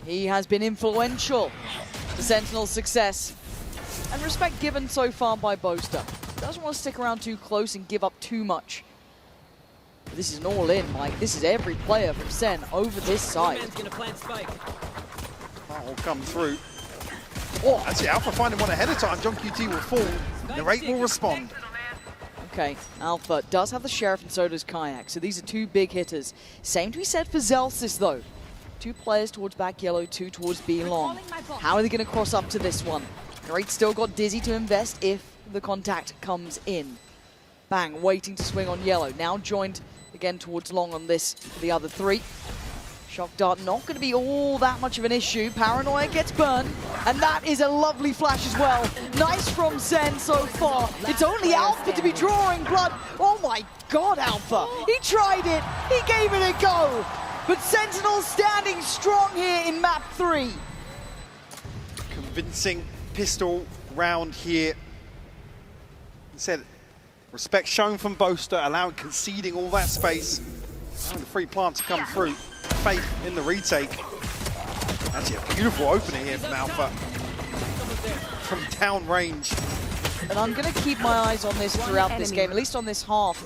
he has been influential to Sentinel's success. And respect given so far by Boaster. Doesn't want to stick around too close and give up too much. But this is an all-in, Mike. This is every player from Sen over this side. That will come through. Oh, actually, Alpha finding one ahead of time. John QT will fall. Narrate will respond. Okay, Alpha does have the Sheriff and so does Kayak. So these are two big hitters. Same to be said for Zellsis, though. Two players towards back yellow, two towards B long. How are they going to cross up to this one? Narrate still got Dizzy to invest if the contact comes in. Bang, waiting to swing on yellow. Now joined again towards long on this for the other three. Shock Dart not going to be all that much of an issue. Paranoia gets burned, and that is a lovely flash as well. Nice from Sen so far. It's only Alpha to be drawing blood. Oh my god, Alpha. He tried it. He gave it a go. But Sentinel standing strong here in map 3. Convincing pistol round here. He said, respect shown from Boaster, allowing conceding all that space. Allowing the free plant to come through. Faith in the retake. Actually a beautiful opener here from Alpha. From downrange. And I'm going to keep my eyes on this throughout this game, at least on this half.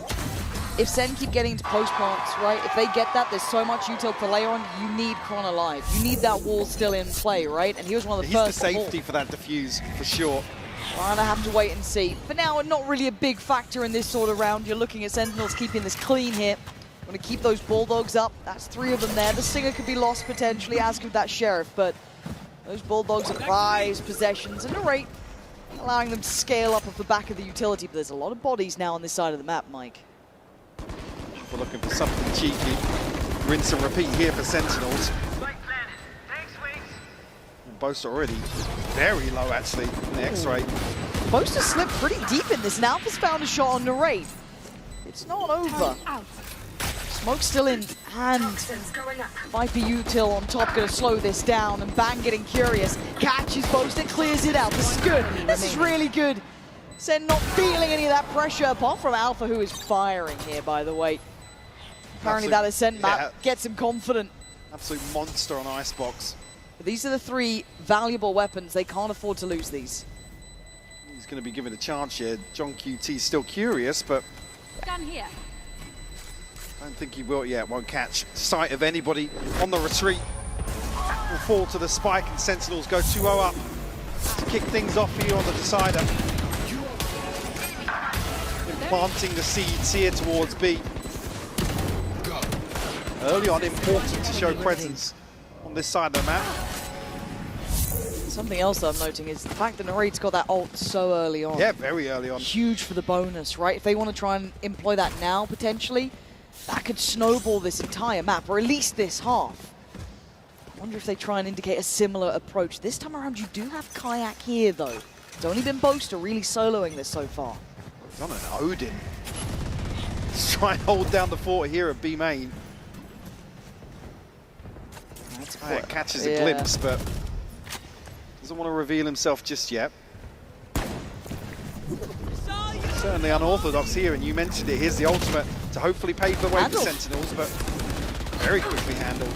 If Sen keep getting into post plants, right? If they get that, there's so much util to layer on. You need Chron alive. You need that wall still in play, right? And he was one of the first. He's the safety for that defuse, for sure. Well, I have to wait and see. For now, not really a big factor in this sort of round. You're looking at Sentinels keeping this clean here. Want to keep those Bulldogs up. That's 3 of them there. The Singer could be lost potentially, as could that Sheriff, but those Bulldogs are prized possessions and Narrate, allowing them to scale up off the back of the utility. But there's a lot of bodies now on this side of the map, Mike. We're looking for something cheeky. Rinse and repeat here for Sentinels. And Boaster already very low, actually, in the X-ray. Boaster slipped pretty deep in this, and Alpha's found a shot on Narrate. It's not over. Smoke still in hand. Viper Util on top, gonna slow this down, and Bang getting curious. Catches Boaster, clears it out. This is good. This is really good. Sen not feeling any of that pressure, apart from Alpha, who is firing here, by the way. Apparently that Ascent map gets him confident. Absolute monster on Icebox. But these are the 3 valuable weapons. They can't afford to lose these. He's going to be given a chance here. John QT still curious, but Gun here. I don't think he will yet. Won't catch sight of anybody on the retreat. Will fall to the spike, and Sentinels go 2-0 up to kick things off here on the decider. Planting the seeds here towards B. Early on, important to show presence on this side of the map. Something else I'm noting is the fact that Narrate's got that ult so early on. Yeah, very early on. Huge for the bonus, right? If they want to try and employ that now, potentially, that could snowball this entire map, or at least this half. I wonder if they try and indicate a similar approach. This time around, you do have Kayak here, though. It's only been Boaster really soloing this so far. He's on an Odin. Let's try and hold down the fort here at B main. Kayak catches a glimpse, but doesn't want to reveal himself just yet. Certainly unorthodox here, and you mentioned it. Here's the ultimate to hopefully pave the way for Sentinels, but very quickly handled.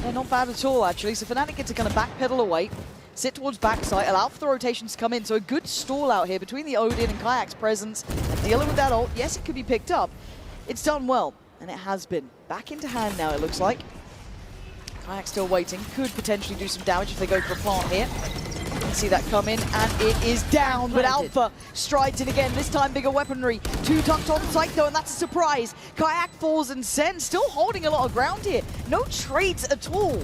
Yeah, not bad at all, actually. So Fnatic gets to kind of backpedal away, sit towards backside, allow for the rotations to come in. So a good stall out here between the Odin and Kayak's presence, and dealing with that ult. Yes, it could be picked up. It's done well, and it has been. Back into hand now, it looks like. Kayak still waiting, could potentially do some damage if they go for a plant here. You can see that come in, and it is down, but Alpha strides in again, this time bigger weaponry. 2 tucked on site though, and that's a surprise. Kayak falls, and Sen still holding a lot of ground here. No trades at all.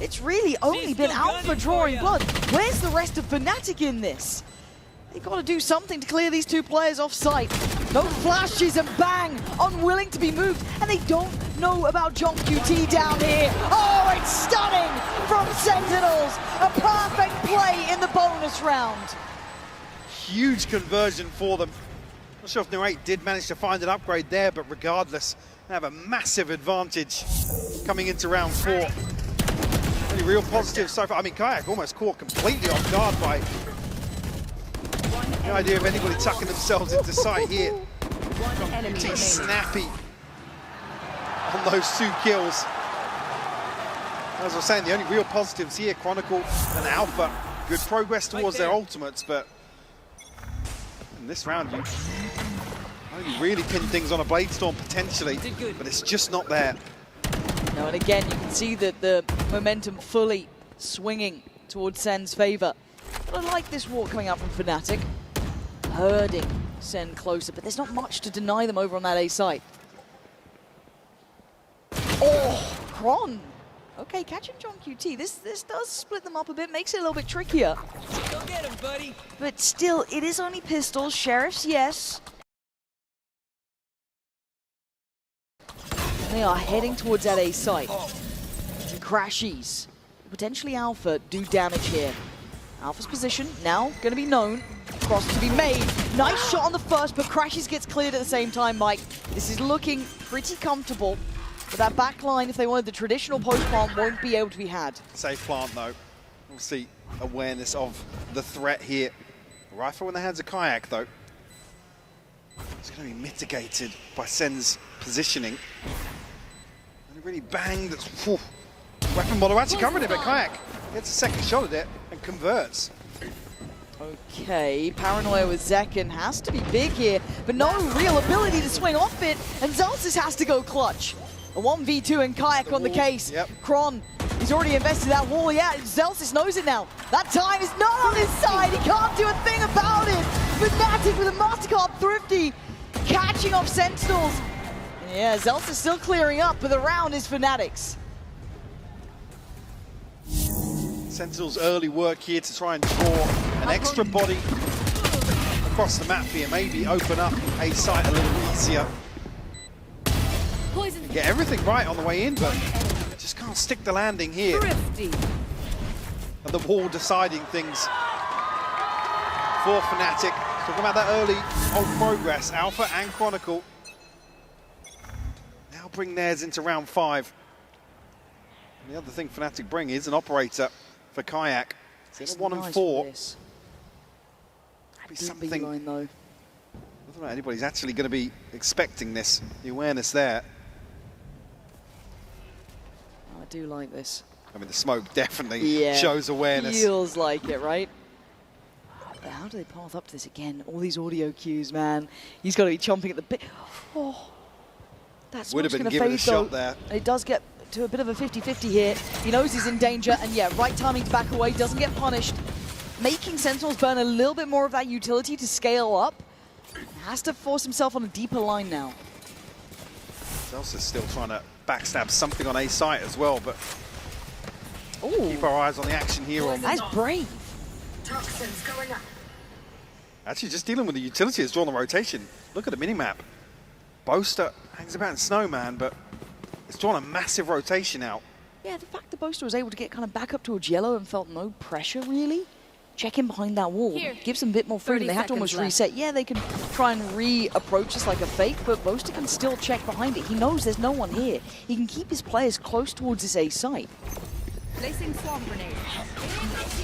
It's really only been Alpha drawing blood. Where's the rest of Fnatic in this? They've got to do something to clear these 2 players off site. No flashes, and Bang, unwilling to be moved, and they don't know about John QT down here. Oh, it's stunning from Sentinels. A perfect play in the bonus round. Huge conversion for them. Not sure if Narrate did manage to find an upgrade there, but regardless, they have a massive advantage coming into round 4. Any real positives so far? I mean, Kayak almost caught completely off guard by the idea of anybody tucking themselves into sight here. QT snappy on those 2 kills. As I was saying, the only real positives here, Chronicle and Alpha. Good progress towards their ultimates, but in this round, you only really pin things on a Bladestorm potentially, but it's just not there. No, and again, you can see that the momentum fully swinging towards Sen's favor. But I like this walk coming out from Fnatic, herding Sen closer, but there's not much to deny them over on that A site. Oh, Kron. Okay, catching John QT. This does split them up a bit, makes it a little bit trickier. Go get him, buddy. But still, it is only pistols. Sheriffs, yes. They are heading towards that A site. Crashies. Potentially Alpha do damage here. Alpha's position now going to be known. Cross to be made. Nice shot on the first, but Crashies gets cleared at the same time, Mike. This is looking pretty comfortable. But that back line, if they wanted the traditional post plant, won't be able to be had. Safe plant, though. We'll see awareness of the threat here. Rifle in the hands of Kayak, though. It's going to be mitigated by Sen's positioning. And it really banged. Whew. Weapon model actually covering it, but Kayak gets a second shot at it and converts. Okay, Paranoia with Zekken has to be big here, but no real ability to swing off it, and Zelsis has to go clutch. A 1v2 and Kayak on the case. Yep. Kron, he's already invested that wall. Yeah, Zelsis knows it now. That time is not on his side. He can't do a thing about it. Fnatic with a Mastercard Thrifty, catching off Sentinels. Yeah, Zelsis still clearing up, but the round is Fnatic's. Sentinel's early work here to try and draw an extra body across the map here, maybe open up a site a little easier. Get everything right on the way in, but just can't stick the landing here. Thrifty. And the wall deciding things for Fnatic. Talking about that early old progress, Alpha and Chronicle. Now bring theirs into round 5. And the other thing Fnatic bring is an operator for Kayak. It's 1 and 4. Be something line, though. I don't know anybody's actually going to be expecting this. The awareness there. I do like this. I mean, the smoke definitely shows awareness. Feels like it, right? But how do they path up to this again? All these audio cues, man. He's got to be chomping at the bit. Oh, that's would have been given a shot there. It does get to a bit of a 50-50 here. He knows he's in danger, and yeah, right timing to back away, doesn't get punished. Making Sentinels burn a little bit more of that utility to scale up. Has to force himself on a deeper line now. Zelsa's still trying to backstab something on A site as well, but ooh, keep our eyes on the action here. That's brave. Toxins going up. Actually, just dealing with the utility has drawn the rotation. Look at the minimap. Boaster hangs about in Snowman, but it's drawn a massive rotation out. Yeah, the fact that Boaster was able to get kind of back up towards yellow and felt no pressure, really. Checking behind that wall gives them a bit more freedom. They have to almost reset. Yeah, they can try and re-approach this like a fake, but Boaster can still check behind it. He knows there's no one here. He can keep his players close towards this A site. Placing swarm grenade.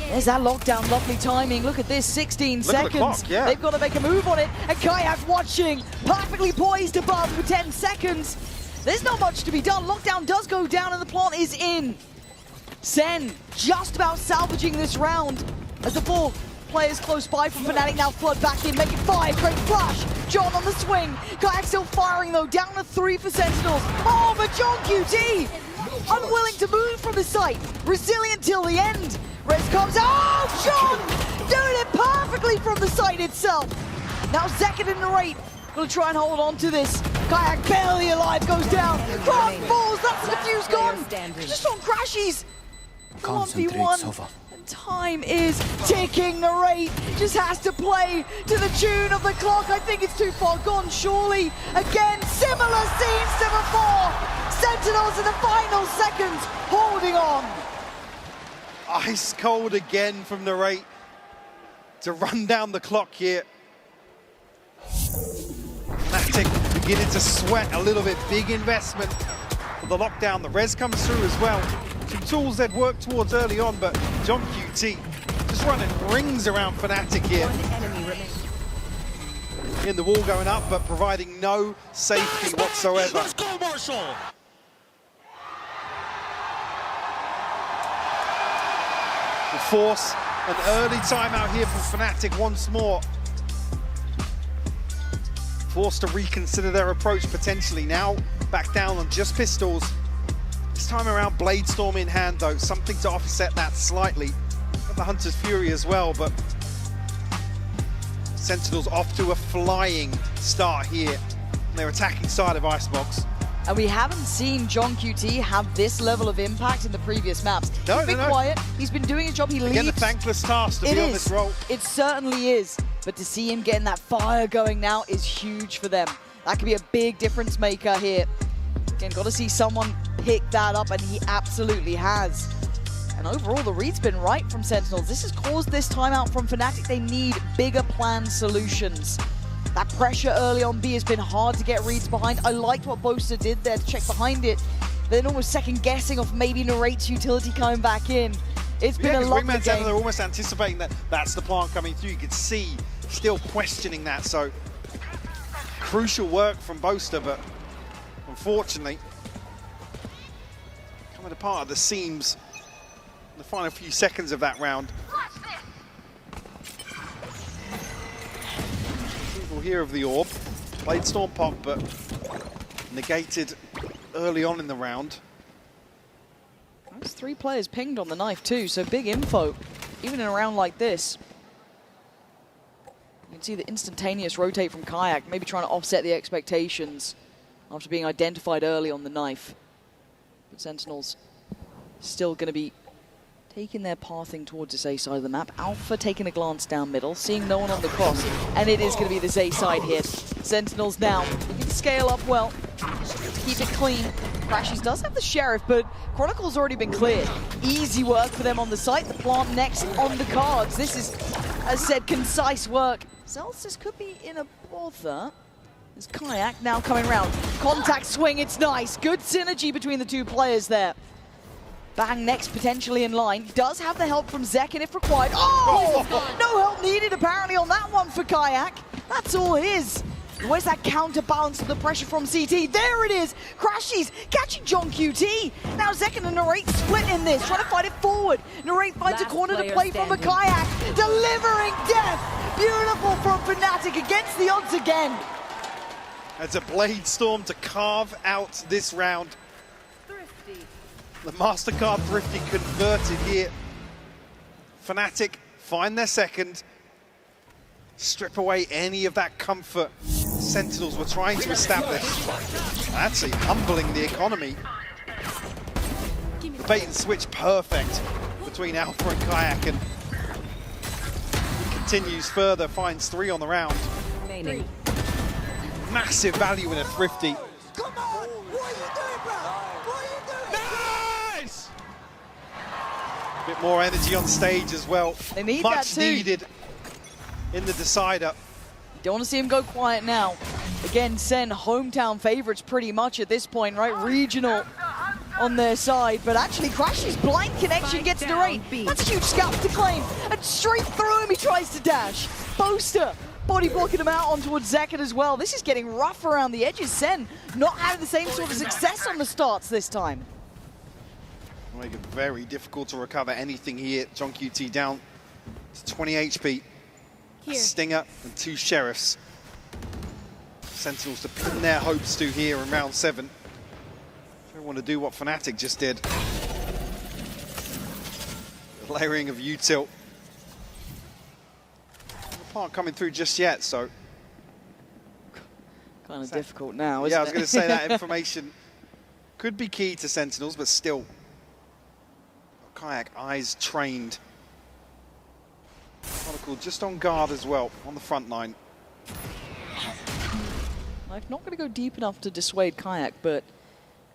There's that lockdown, lovely timing. Look at this, 16 seconds. At the clock, yeah. They've got to make a move on it. And Kayak watching, perfectly poised above for 10 seconds. There's not much to be done. Lockdown does go down and the plant is in. Sen just about salvaging this round as the 4 players close by from Fnatic now flood back in, make it 5. Great flash. John on the swing. Kayak still firing though, down to 3 for Sentinels. Oh, but John QT unwilling to move from the site. Resilient till the end. Rez comes, oh, John doing it perfectly from the site itself. Now Zekid and Narrate gonna try and hold on to this. Kayak barely alive, goes down. Craft falls, that's the fuse gone. Just on crashes. 1v1. And time is ticking. Narrate just has to play to the tune of the clock. I think it's too far gone, surely. Again, similar scenes to before. Sentinels in the final seconds, holding on. Ice cold again from Narrate to run down the clock here. Fnatic beginning to sweat a little bit. Big investment for the lockdown. The res comes through as well. Some tools they'd worked towards early on, but John QT just running rings around Fnatic here. In the wall going up, but providing no safety whatsoever. Let's go, Marshall! Will force an early timeout here from Fnatic once more. Forced to reconsider their approach potentially. Now back down on just pistols. This time around, Blade Storm in hand though, something to offset that slightly. Got the Hunter's Fury as well, but Sentinels off to a flying start here. They're attacking side of Icebox. And we haven't seen John QT have this level of impact in the previous maps. He's been quiet, he's been doing his job, he leads. Again, the thankless task to be on this role. It certainly is. But to see him getting that fire going now is huge for them. That could be a big difference maker here. Again, got to see someone pick that up, and he absolutely has. And overall, the read's been right from Sentinels. This has caused this timeout from Fnatic. They need bigger planned solutions. That pressure early on B has been hard to get reads behind. I liked what Boaster did there to check behind it. Then almost second guessing of maybe Narrate's utility coming back in. It's been a lovely game. They're almost anticipating that that's the plant coming through. You could see still questioning that. So crucial work from Boaster, but unfortunately coming apart at the seams in the final few seconds of that round. We'll hear of the orb. Blade Storm pop, but negated early on in the round. There's 3 players pinged on the knife too, so big info, even in a round like this. You can see the instantaneous rotate from Kayak, maybe trying to offset the expectations after being identified early on the knife. But Sentinels still going to be taking their pathing towards this A side of the map. Alpha taking a glance down middle, seeing no one on the cross, and it is going to be this A side hit. Sentinels now, they can scale up well. to keep it clean. Crashies does have the Sheriff, but Chronicle's already been cleared. Easy work for them on the site. The plant next on the cards. This is, as said, concise work. Zelsis could be in a bother. There's Kayak now coming around. Contact swing, it's nice. Good synergy between the two players there. Bang next potentially in line. Does have the help from Zekin if required. Oh! No help needed apparently on that one for Kayak. That's all his. Where's that counterbalance of the pressure from CT? There it is! Crashies catching John QT. Now Zekin and Narrate split in this, trying to fight it forward. Narrate finds a corner to play from a Kayak. Delivering death! Beautiful from Fnatic against the odds again. That's a Blade Storm to carve out this round. Thrifty. The MasterCard Thrifty converted here. Fnatic find their second. Strip away any of that comfort Sentinels were trying to establish. Actually humbling the economy. The bait and switch perfect between Alpha and Kayak, and continues further, finds 3 on the round. Remaining. Massive value in a Thrifty. Come on! What are you doing, bro? What are you doing? Nice! A bit more energy on stage as well. They need Much that too. needed in the decider. Don't want to see him go quiet now. Again, Sen, hometown favorites pretty much at this point, right? Regional on their side, but actually Crash's blind connection gets the rain. That's a huge scalp to claim. And straight through him, he tries to dash. Boaster body blocking him out on towards Zekin as well. This is getting rough around the edges. Sen not having the same sort of success on the starts this time. Make it very difficult to recover anything here. John QT down to 20 HP. A Stinger and 2 Sheriffs. Sentinels to pin their hopes to here in round 7. Don't want to do what Fnatic just did. The layering of util. Aren't coming through just yet, so kind of difficult now, isn't it? Yeah, I was going to say that information could be key to Sentinels, but still, Kayak eyes trained. Chronicle just on guard as well on the front line. I'm not going to go deep enough to dissuade Kayak, but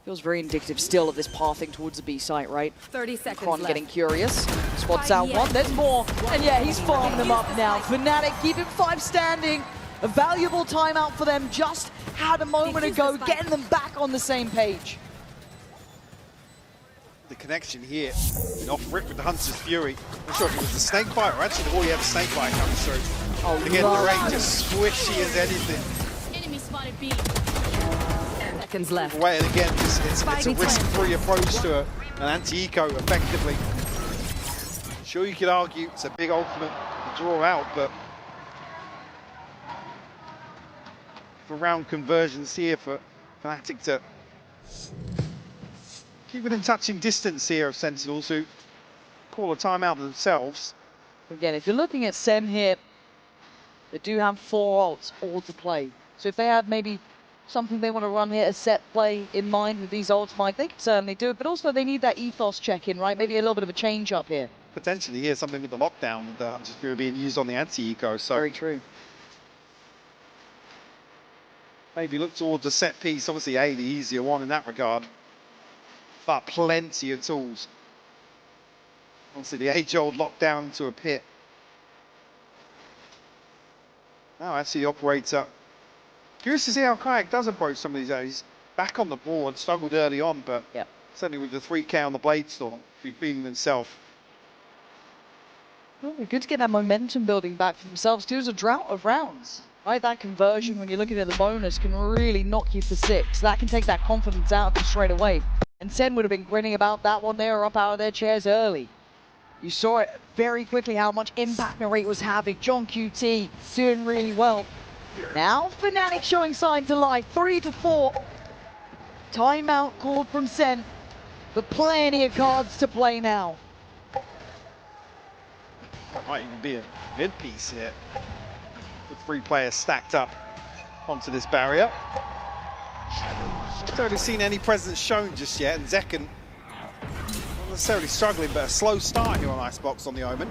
feels very indicative still of this pathing towards the B site, right? 30 seconds Kron left. getting curious. Spots out one, there's more. And yeah, he's farming them up now. Fnatic keeping 5 standing. A valuable timeout for them just had a moment ago, getting them back on the same page. The connection here, and off rip with the Hunter's Fury. I'm not sure if it was the snake bite or actually the already had the snake bite coming through. Oh, again, the rain just squishy as anything. Enemy spotted B. Seconds left. Away, and again, it's a risk-free approach to an anti-eco effectively. Sure, you could argue it's a big ultimate to draw out, but for round conversions here for Fnatic to keep within touching distance here of Sentinels, who call a timeout themselves. Again, if you're looking at Sen here, they do have 4 ults all to play. So if they had maybe something they want to run here, a set play in mind with these ults, Mike, they could certainly do it. But also they need that ethos check-in, right? Maybe a little bit of a change up here. Potentially here, something with the lockdown, with the Hunter's Fury being used on the anti-eco. So very true. Maybe look towards the set piece. Obviously, A, the easier one in that regard. But plenty of tools. Obviously, the age-old lockdown to a pit. Now, actually, the operator. Curious to see how Kayak does approach some of these areas. Back on the board, struggled early on, but certainly with the 3K on the Blade Storm, he's beating himself. Well, good to get that momentum building back for themselves. There's a drought of rounds. Right, that conversion, when you're looking at the bonus, can really knock you for 6. That can take that confidence out of them straight away. And Sen would have been grinning about that one there, up out of their chairs early. You saw it very quickly how much impact Narrate was having. John QT doing really well. Now Fnatic showing signs of life. 3-4. Timeout called from Sen. But plenty of cards to play now. Might even be a mid-piece here. With 3 players stacked up onto this barrier. Don't really seen any presence shown just yet, and Zekin not necessarily struggling, but a slow start here on Icebox on the Omen.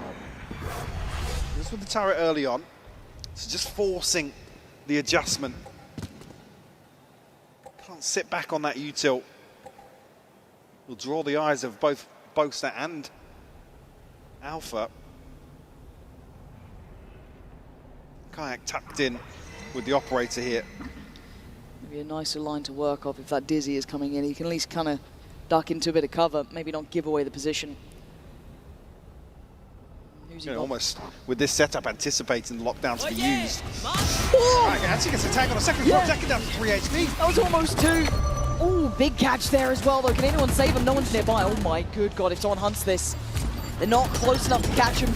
Just with the turret early on, so just forcing the adjustment. Can't sit back on that util. Will draw the eyes of both Boaster and Alpha. Kayak tucked in with the operator here. Maybe a nicer line to work off if that Dizzy is coming in. He can at least kind of duck into a bit of cover, maybe not give away the position. You know, almost with this setup anticipating the lockdown to be used. Right, actually gets a tag on a second front, second down to 3 HP. That was almost 2. Oh, big catch there as well though. Can anyone save him? No one's nearby. Oh my good God, if someone hunts this. They're not close enough to catch him.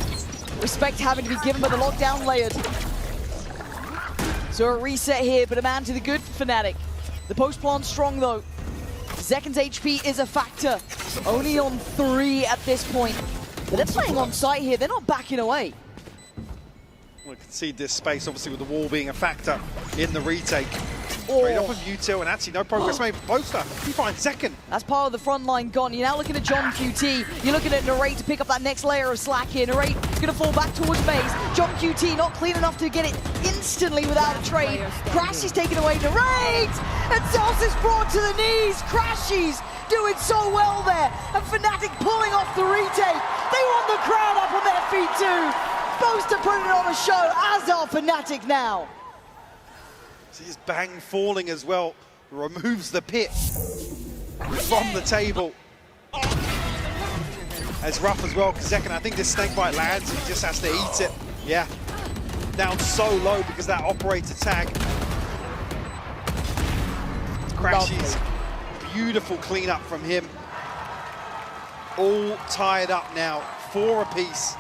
Respect having to be given by the lockdown layered. So a reset here, but a man to the good for Fnatic. The post plant strong though. Zeken's HP is a factor. Only on 3 at this point. But they're playing on site here, they're not backing away. We'll concede this space, obviously, with the wall being a factor in the retake. Straight off of util, and actually no progress made. Boaster, he finds second. That's part of the front line gone. You're now looking at John QT. You're looking at Narrate to pick up that next layer of slack here. Narrate is going to fall back towards base. John QT not clean enough to get it instantly without a trade. Crash is taken away. Narrate! And Zels is brought to the knees. Crashies doing so well there. And Fnatic pulling off the retake. They want the crowd up on their feet too. Boaster putting it on a show, as are Fnatic now. See his bang falling as well. Removes the pit from the table. As rough as well, because Zeken, I think this snakebite lands and he just has to eat it. Yeah. Down so low because that operator tag. Crashes. Beautiful cleanup from him. All tied up now, 4 apiece.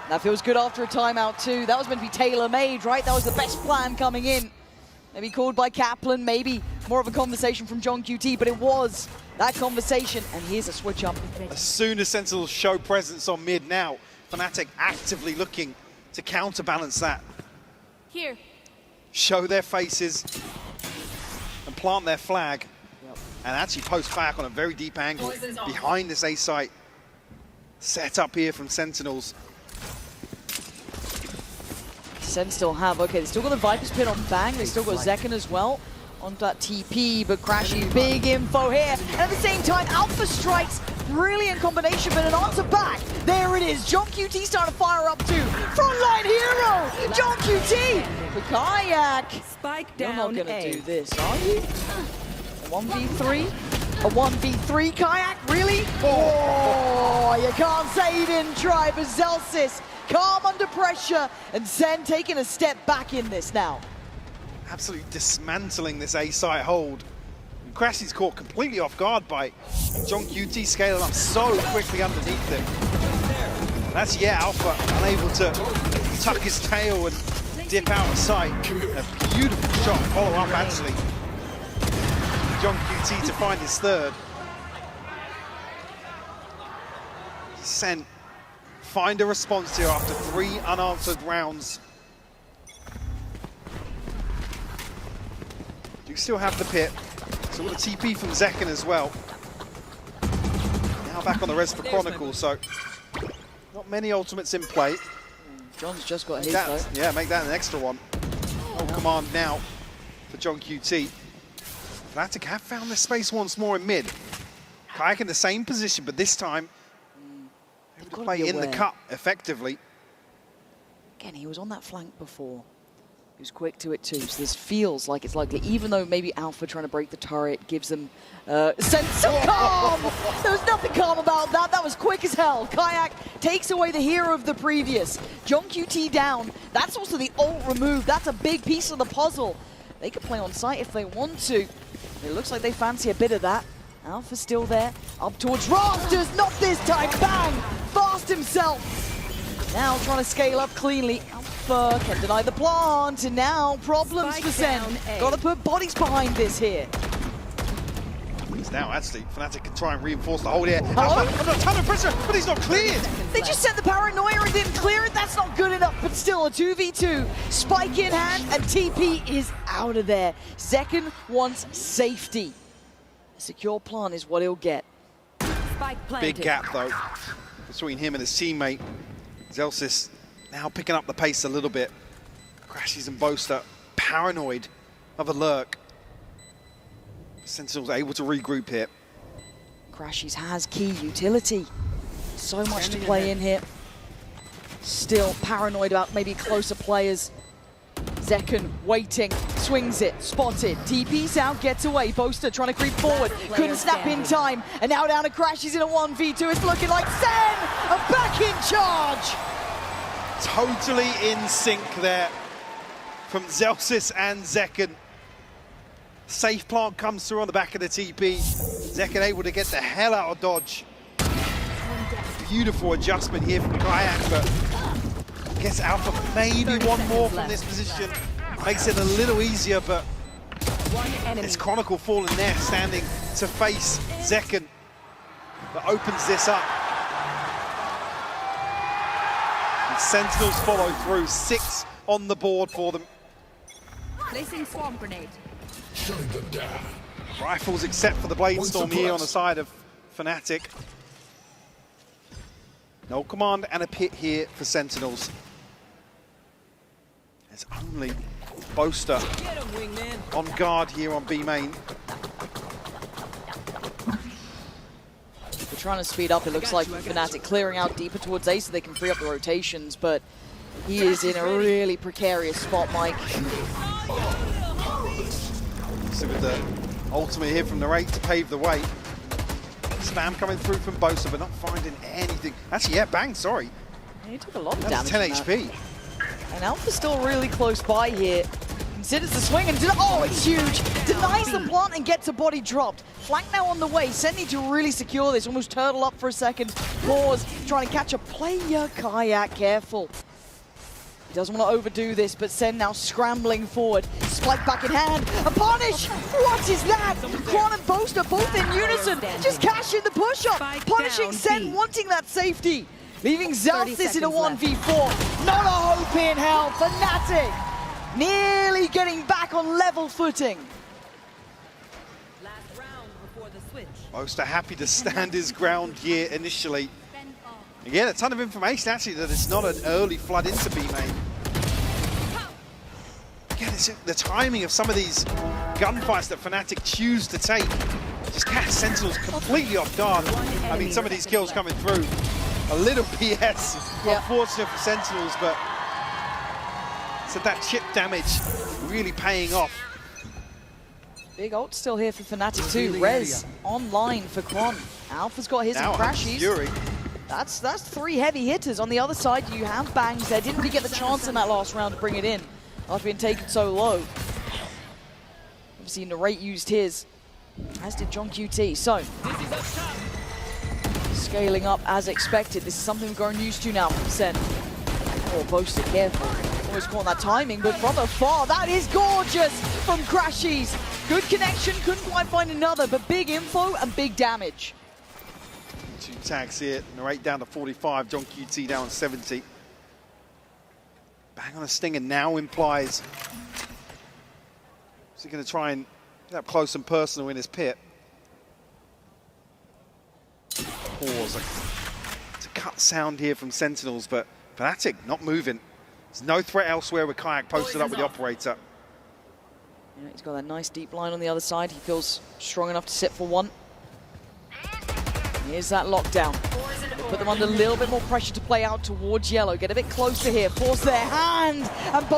That feels good after a timeout too. That was meant to be tailor-made, right? That was the best plan coming in. Maybe called by Kaplan, maybe more of a conversation from John QT, but it was that conversation, and here's a switch up. As soon as Sentinels show presence on mid now, Fnatic actively looking to counterbalance that. Here. Show their faces and plant their flag. And actually post back on a very deep angle behind this A site. Set up here from Sentinels. Sen still have, okay, they still got the Viper's pin on Bang, they still got Zeken as well on that TP, but Crashy, big info here. And at the same time, Alpha strikes, brilliant combination, but an answer back. There it is, John QT starting to fire up too. Frontline hero, John QT. The Kayak. Spike down. You're not gonna do this, are you? A 1v3? A 1v3 Kayak, really? Oh, you can't say he didn't try, but Zelsis calm under pressure, and Sen taking a step back in this now. Absolutely dismantling this A site hold. And Crash is caught completely off guard by John QT scaling up so quickly underneath him. That's, yeah, Alpha unable to tuck his tail and dip out of sight. A beautiful shot, follow up actually. John QT to find his third. Sen find a response here after 3 unanswered rounds. Do still have the pit. So we've got a TP from Zeken as well. Now back on the res for Chronicle, so not many ultimates in play. John's just got his though. Yeah, make that an extra one. Hold command now for John QT. Fnatic have found their space once more in mid. Kayak in the same position, but this time able to play in the cut effectively. Again, he was on that flank before. He was quick to it too, so this feels like it's likely, even though maybe Alpha trying to break the turret gives them a sense of calm. There was nothing calm about that. That was quick as hell. Kayak takes away the hero of the previous. John QT down. That's also the ult removed. That's a big piece of the puzzle. They could play on site if they want to. It looks like they fancy a bit of that. Alpha's still there. Up towards Rafters. Not this time. Bang! Fast himself. Now trying to scale up cleanly. Alpha can deny the plant. And now problems for Sen. Got to put bodies behind this here. Now actually Fnatic can try and reinforce the hold here. Alpha under a ton of pressure, but he's not cleared. They just sent the paranoia and didn't clear it. That's not good enough, but still a 2v2. Spike in hand, and TP is out of there. Zeken wants safety. A secure plant is what he'll get. Big gap though between him and his teammate. Zelsis now picking up the pace a little bit. Crashes and Boaster paranoid of a lurk. Sentinel's able to regroup here. Crashies has key utility. So much to play in here. Still paranoid about maybe closer players. Zekken waiting, swings it, spotted, TP's out, gets away. Boaster trying to creep forward, couldn't snap in time, and now down to Crashies in a 1v2. It's looking like Sen are back in charge. Totally in sync there from Zellsis and Zekken. Safe plant comes through on the back of the TP. Zekken able to get the hell out of dodge. Beautiful adjustment here from Kayak, but gets Alpha maybe one more from this position. Makes it a little easier, but it's Chronicle falling there, standing to face Zekken. That opens this up. And Sentinels follow through. 6 on the board for them. Placing swarm grenade. Shutting them down. Rifles except for the Bladestorm here on the side of Fnatic. No command and a pit here for Sentinels. There's only Boaster on guard here on B main. We're trying to speed up, it looks like, with Fnatic clearing out deeper towards A so they can free up the rotations, but he is in a really precarious spot, Mike. So with the ultimate here from Narrate to pave the way. Spam coming through from Boaster, but not finding anything. Actually, yeah, bang, sorry. Yeah, he took a lot of That's damage. 10 HP. And Alpha's still really close by here. Considers the swing and oh, it's huge. Denies the plant and gets a body dropped. Flank now on the way. Sen need to really secure this. Almost turtle up for a second. Pause, trying to catch a player. Kayak, careful. He doesn't want to overdo this, but Sen now scrambling forward. Spike back in hand. A punish! What is that? Quan and Boaster both in unison. Just cashing the push-up. Punishing Sen, wanting that safety. Leaving Zellsis in a 1v4. Not a hope in hell. Fnatic nearly getting back on level footing. Last round before the switch. Boaster happy to stand his ground here initially. Again, a ton of information actually that it's not an early flood into B main. Again, it's the timing of some of these gunfights that Fnatic choose to take. Just catch Sentinels completely off guard. I mean, some of these kills coming through. A little PS, unfortunate for Sentinels, but so that chip damage really paying off. Big ult still here for Fnatic too. Rez online for Quan. Alpha's got his and Crashies. Fury. That's 3 heavy hitters. On the other side, you have Bangs there. Didn't really get the chance in that last round to bring it in after being taken so low. Obviously, Narrate used his, as did John QT. So, scaling up as expected. This is something we've grown used to now from Sen. Oh, Boaster, careful. Always caught that timing, but from afar, that is gorgeous from Crashies. Good connection, couldn't quite find another, but big info and big damage. 2 tags here, Narrate down to 45, John QT down to 70. Bang on a stinger now implies. Is he going to try and get up close and personal in his pit? Pause. It's a cut sound here from Sentinels, but Fnatic not moving. There's no threat elsewhere with Kayak posted up with the operator. Yeah, he's got that nice deep line on the other side. He feels strong enough to sit for one. Here's that lockdown. Put them under a little bit more pressure to play out towards yellow. Get a bit closer here. Force their hand. And both